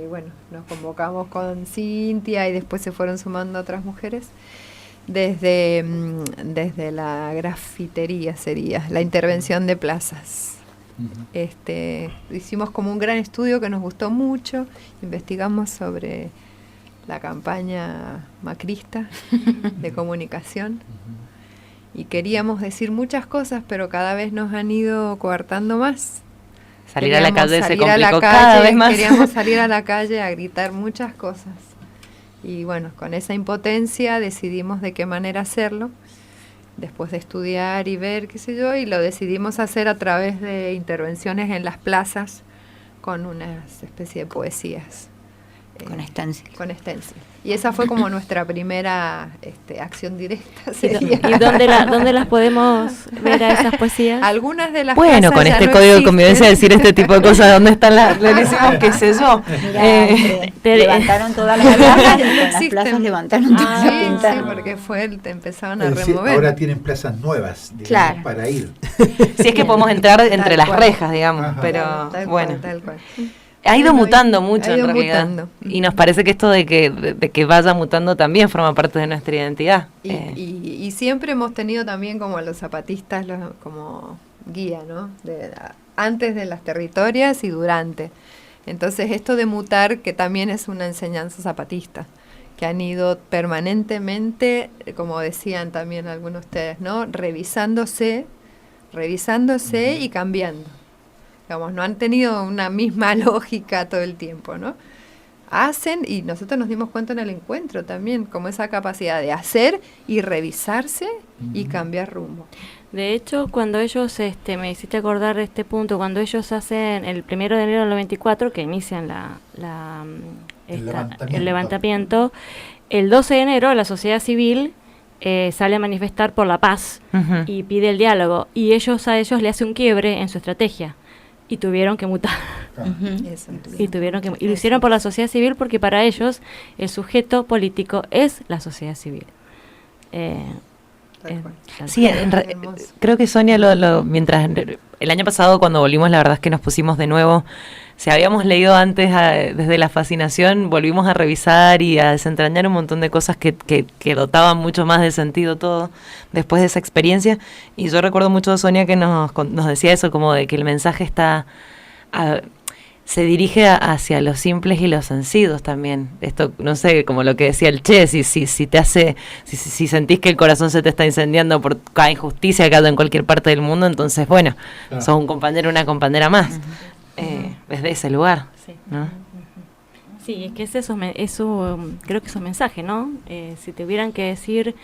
bueno, nos convocamos con Cintia y después se fueron sumando otras mujeres desde la grafitería, sería la intervención de plazas. Hicimos como un gran estudio que nos gustó mucho, investigamos sobre la campaña macrista de comunicación. Y queríamos decir muchas cosas, pero cada vez nos han ido coartando más. Salir a la calle se complicó cada vez más. Queríamos salir a la calle a gritar muchas cosas. Y bueno, con esa impotencia decidimos de qué manera hacerlo, después de estudiar y ver, qué sé yo, y lo decidimos hacer a través de intervenciones en las plazas con una especie de poesías. Con stencil. Y esa fue como nuestra primera acción directa. ¿Y dónde las podemos ver a esas poesías? Algunas de las bueno, con este código de convivencia decir este tipo de cosas, ¿dónde están le decimos qué sé yo? Levantaron todas las plazas, las plazas levantaron todas las pintas. Sí, porque empezaron a decir, remover. Ahora tienen plazas nuevas, digamos, claro, para ir. Si es que podemos entrar entre las rejas, digamos, Ajá. pero Tal cual. Ha ido mutando mucho en realidad. Mutando. Y nos parece que esto de que vaya mutando también forma parte de nuestra identidad. Y siempre hemos tenido también como los zapatistas, como guía, ¿no? Antes de las territorias y durante. Entonces esto de mutar, que también es una enseñanza zapatista, que han ido permanentemente, como decían también algunos de ustedes, ¿no? Revisándose y cambiando. Digamos, no han tenido una misma lógica todo el tiempo, ¿no? Hacen, y nosotros nos dimos cuenta en el encuentro también, como esa capacidad de hacer y revisarse y cambiar rumbo. De hecho, cuando ellos, me hiciste acordar de este punto, cuando ellos hacen el 1 de enero del 94, que inician el levantamiento, el 12 de enero la sociedad civil sale a manifestar por la paz y pide el diálogo, y a ellos le hace un quiebre en su estrategia y tuvieron que mutar. Y lo hicieron por la sociedad civil, porque para ellos el sujeto político es la sociedad civil. Sí, creo que Sonia, mientras el año pasado cuando volvimos, la verdad es que nos pusimos de nuevo, si habíamos leído antes desde la fascinación, volvimos a revisar y a desentrañar un montón de cosas que dotaban mucho más de sentido todo después de esa experiencia. Y yo recuerdo mucho a Sonia que nos decía eso, como de que el mensaje se dirige hacia los simples y los sencillos también. Esto, no sé, como lo que decía el Che, si sentís que el corazón se te está incendiando por cada injusticia que hay en cualquier parte del mundo, entonces, bueno, sos un compañero, una compañera más, desde ese lugar, ¿no? Sí, es que es eso, creo que es un mensaje, ¿no? Si tuvieran que decir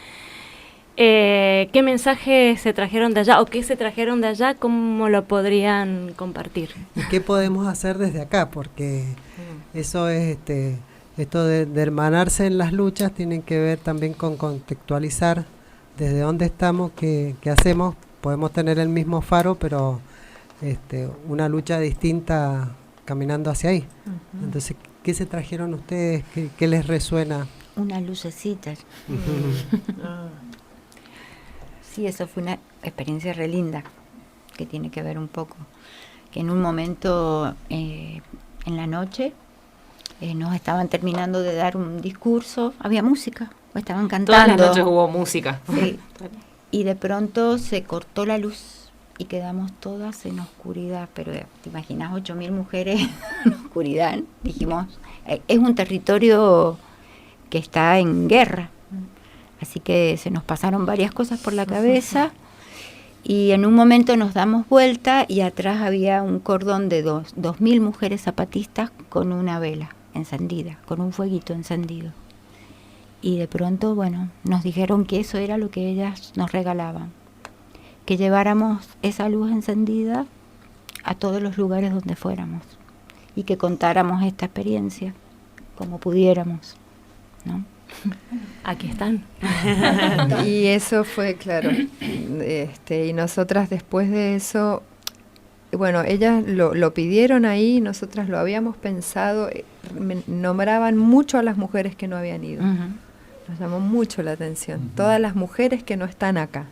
qué mensaje se trajeron de allá o qué se trajeron de allá, ¿cómo lo podrían compartir? ¿Y qué podemos hacer desde acá? Porque eso es, esto de hermanarse en las luchas tiene que ver también con contextualizar desde dónde estamos, qué hacemos. Podemos tener el mismo faro, pero una lucha distinta caminando hacia ahí. Entonces, ¿qué se trajeron ustedes? ¿Qué les resuena? Una lucecita. Sí, eso fue una experiencia re linda, que tiene que ver un poco, que en un momento en la noche nos estaban terminando de dar un discurso, había música, o estaban cantando. Todas las noches hubo música. Sí, y de pronto se cortó la luz y quedamos todas en oscuridad, pero te imaginas 8.000 mujeres en oscuridad. Dijimos, es un territorio que está en guerra. Así que se nos pasaron varias cosas por la cabeza y en un momento nos damos vuelta y atrás había un cordón de 2.000 mujeres zapatistas con una vela encendida, con un fueguito encendido. Y de pronto, bueno, nos dijeron que eso era lo que ellas nos regalaban, que lleváramos esa luz encendida a todos los lugares donde fuéramos y que contáramos esta experiencia como pudiéramos, ¿no? Aquí están. Y eso fue, claro, y nosotras después de eso, bueno, ellas lo pidieron ahí, nosotras lo habíamos pensado, nombraban mucho a las mujeres que no habían ido. Nos llamó mucho la atención, todas las mujeres que no están acá.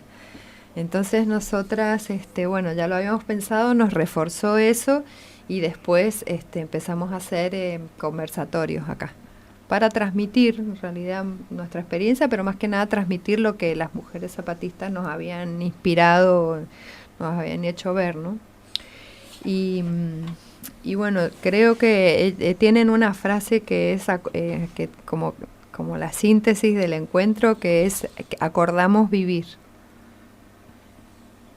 Entonces nosotras, bueno, ya lo habíamos pensado, nos reforzó eso y después empezamos a hacer conversatorios acá, para transmitir en realidad nuestra experiencia, pero más que nada transmitir lo que las mujeres zapatistas nos habían inspirado, nos habían hecho ver, ¿no? Y bueno, creo que tienen una frase que es que como la síntesis del encuentro, que es acordamos vivir.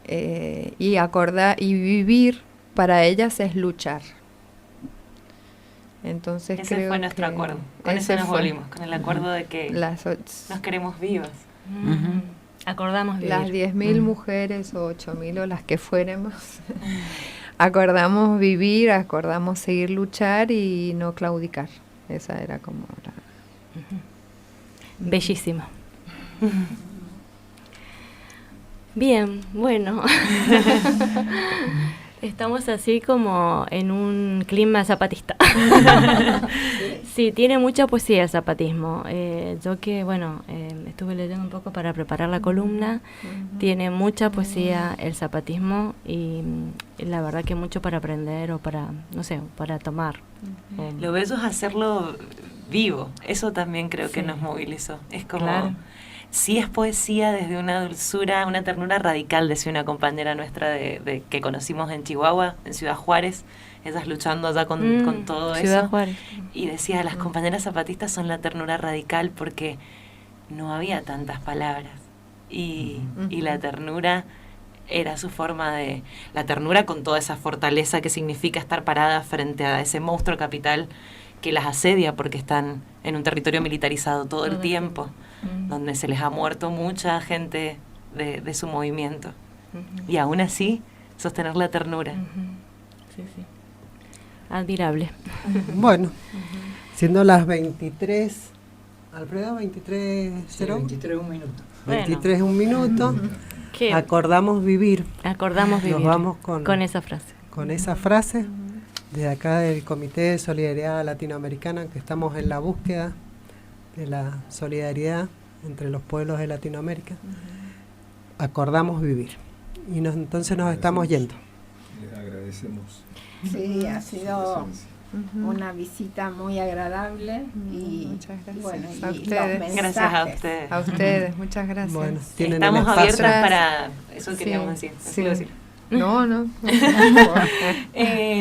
Y vivir para ellas es luchar. Entonces ese creo fue nuestro acuerdo. Con eso nos volvimos, con el acuerdo de que nos queremos vivas. Acordamos vivir. Las 10.000 mujeres o 8.000 o las que fuéramos, acordamos vivir, acordamos seguir luchar y no claudicar. Esa era como la... Bellísimo. Bien, bueno. Estamos así como en un clima zapatista. Sí, tiene mucha poesía el zapatismo. Yo que, bueno, estuve leyendo un poco para preparar la columna. Tiene mucha poesía el zapatismo y la verdad que mucho para aprender o para, no sé, para tomar. Lo bello es hacerlo vivo. Eso también creo que nos movilizó. Es como... Claro. sí es poesía desde una dulzura, una ternura radical, decía una compañera nuestra que conocimos en Chihuahua, en Ciudad Juárez, ellas luchando allá con todo Ciudad eso. Juárez. Y decía, las compañeras zapatistas son la ternura radical porque no había tantas palabras. Y la ternura era su forma de... La ternura con toda esa fortaleza que significa estar parada frente a ese monstruo capital que las asedia porque están en un territorio militarizado todo el tiempo, donde se les ha muerto mucha gente de su movimiento. Y aún así, sostener la ternura. Sí, sí. Admirable. Bueno, siendo las 23, Alfredo, 23:01. Sí, 23 un minuto. 23 un minuto. ¿Qué? Acordamos vivir. Acordamos vivir. Nos vamos con esa frase. Con esa frase, desde acá del Comité de Solidaridad Latinoamericana, que estamos en la búsqueda de la solidaridad entre los pueblos de Latinoamérica. Acordamos vivir. Y entonces nos estamos yendo. Les agradecemos. Sí, ha sido una visita muy agradable y muchas gracias. Bueno, A y ustedes. los Gracias a mensajes. ustedes. A ustedes, muchas gracias. Bueno, estamos abiertas para... Eso queríamos decir. Sí. Decir. No.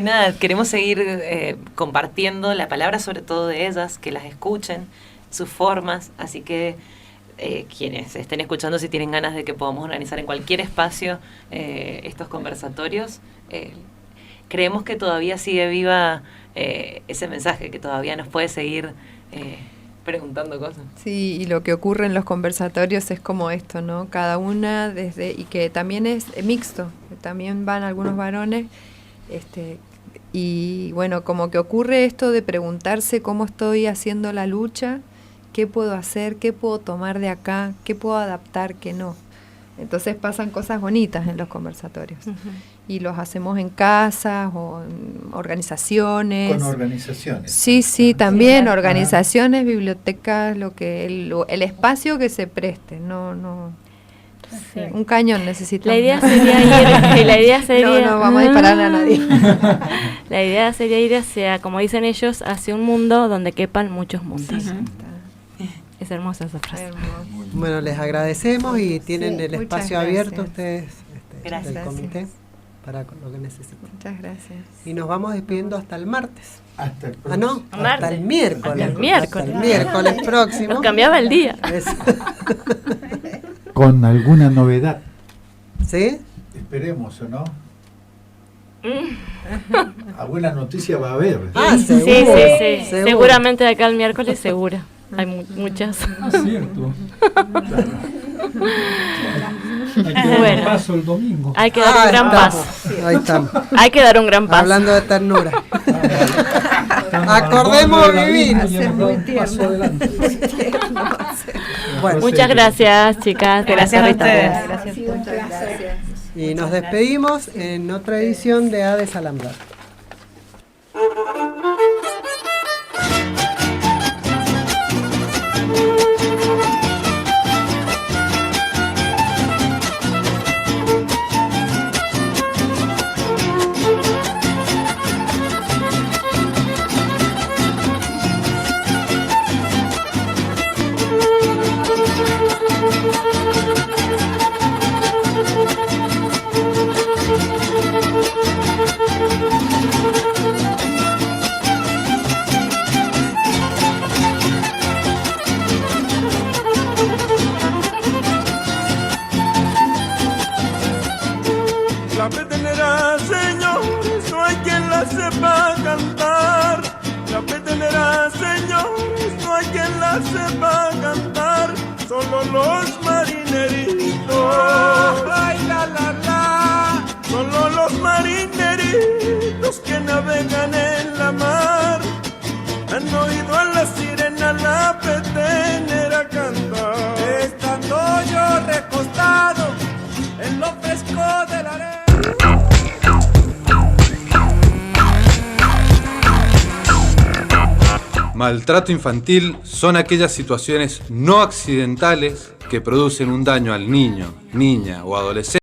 Nada, queremos seguir compartiendo la palabra, sobre todo de ellas, que las escuchen, sus formas, así que quienes estén escuchando, si tienen ganas de que podamos organizar en cualquier espacio estos conversatorios, creemos que todavía sigue viva ese mensaje, que todavía nos puede seguir preguntando cosas. Sí, y lo que ocurre en los conversatorios es como esto, ¿no? Cada una y que también es mixto, que también van algunos varones, y bueno, como que ocurre esto de preguntarse cómo estoy haciendo la lucha, qué puedo hacer, qué puedo tomar de acá, qué puedo adaptar, qué no. Entonces pasan cosas bonitas en los conversatorios. Y los hacemos en casas o en organizaciones. Con organizaciones. Sí, también organizaciones, bibliotecas, el espacio que se preste, no. Sí. Un cañón necesitamos. La idea sería ir, no vamos a disparar a nadie. La idea sería ir hacia, como dicen ellos, hacia un mundo donde quepan muchos mundos. Es hermosa esa frase. Bueno, les agradecemos y tienen el espacio abierto ustedes gracias. del comité para lo que necesiten. Muchas gracias. Y nos vamos despidiendo hasta el martes. Hasta el próximo. Hasta el miércoles. Hasta el miércoles próximo. Nos cambiaba el día. Con alguna novedad. ¿Sí? Esperemos, ¿o no? Alguna noticia va a haber. ¿Seguro? Sí. Seguramente de acá el miércoles, seguro. Hay muchas. Es cierto. Hay que dar un paso el domingo. Hay que dar un gran paso. Ahí estamos. Hay que dar un gran paso. Hablando de ternura. Acordemos vivir. Muy tierno. Bueno, muchas gracias, chicas. Gracias a ustedes. Gracias. Y nos despedimos en otra edición de A Desalambrar. La petenera, señores, no hay quien la sepa cantar. La petenera, señores, no hay quien la sepa cantar. Solo los marineritos. Ay, la. Solo los marineritos que navegan en la mar han oído a la sirena la petenera cantar. Estando yo recostado en lo fresco de la arena. Maltrato infantil son aquellas situaciones no accidentales que producen un daño al niño, niña o adolescente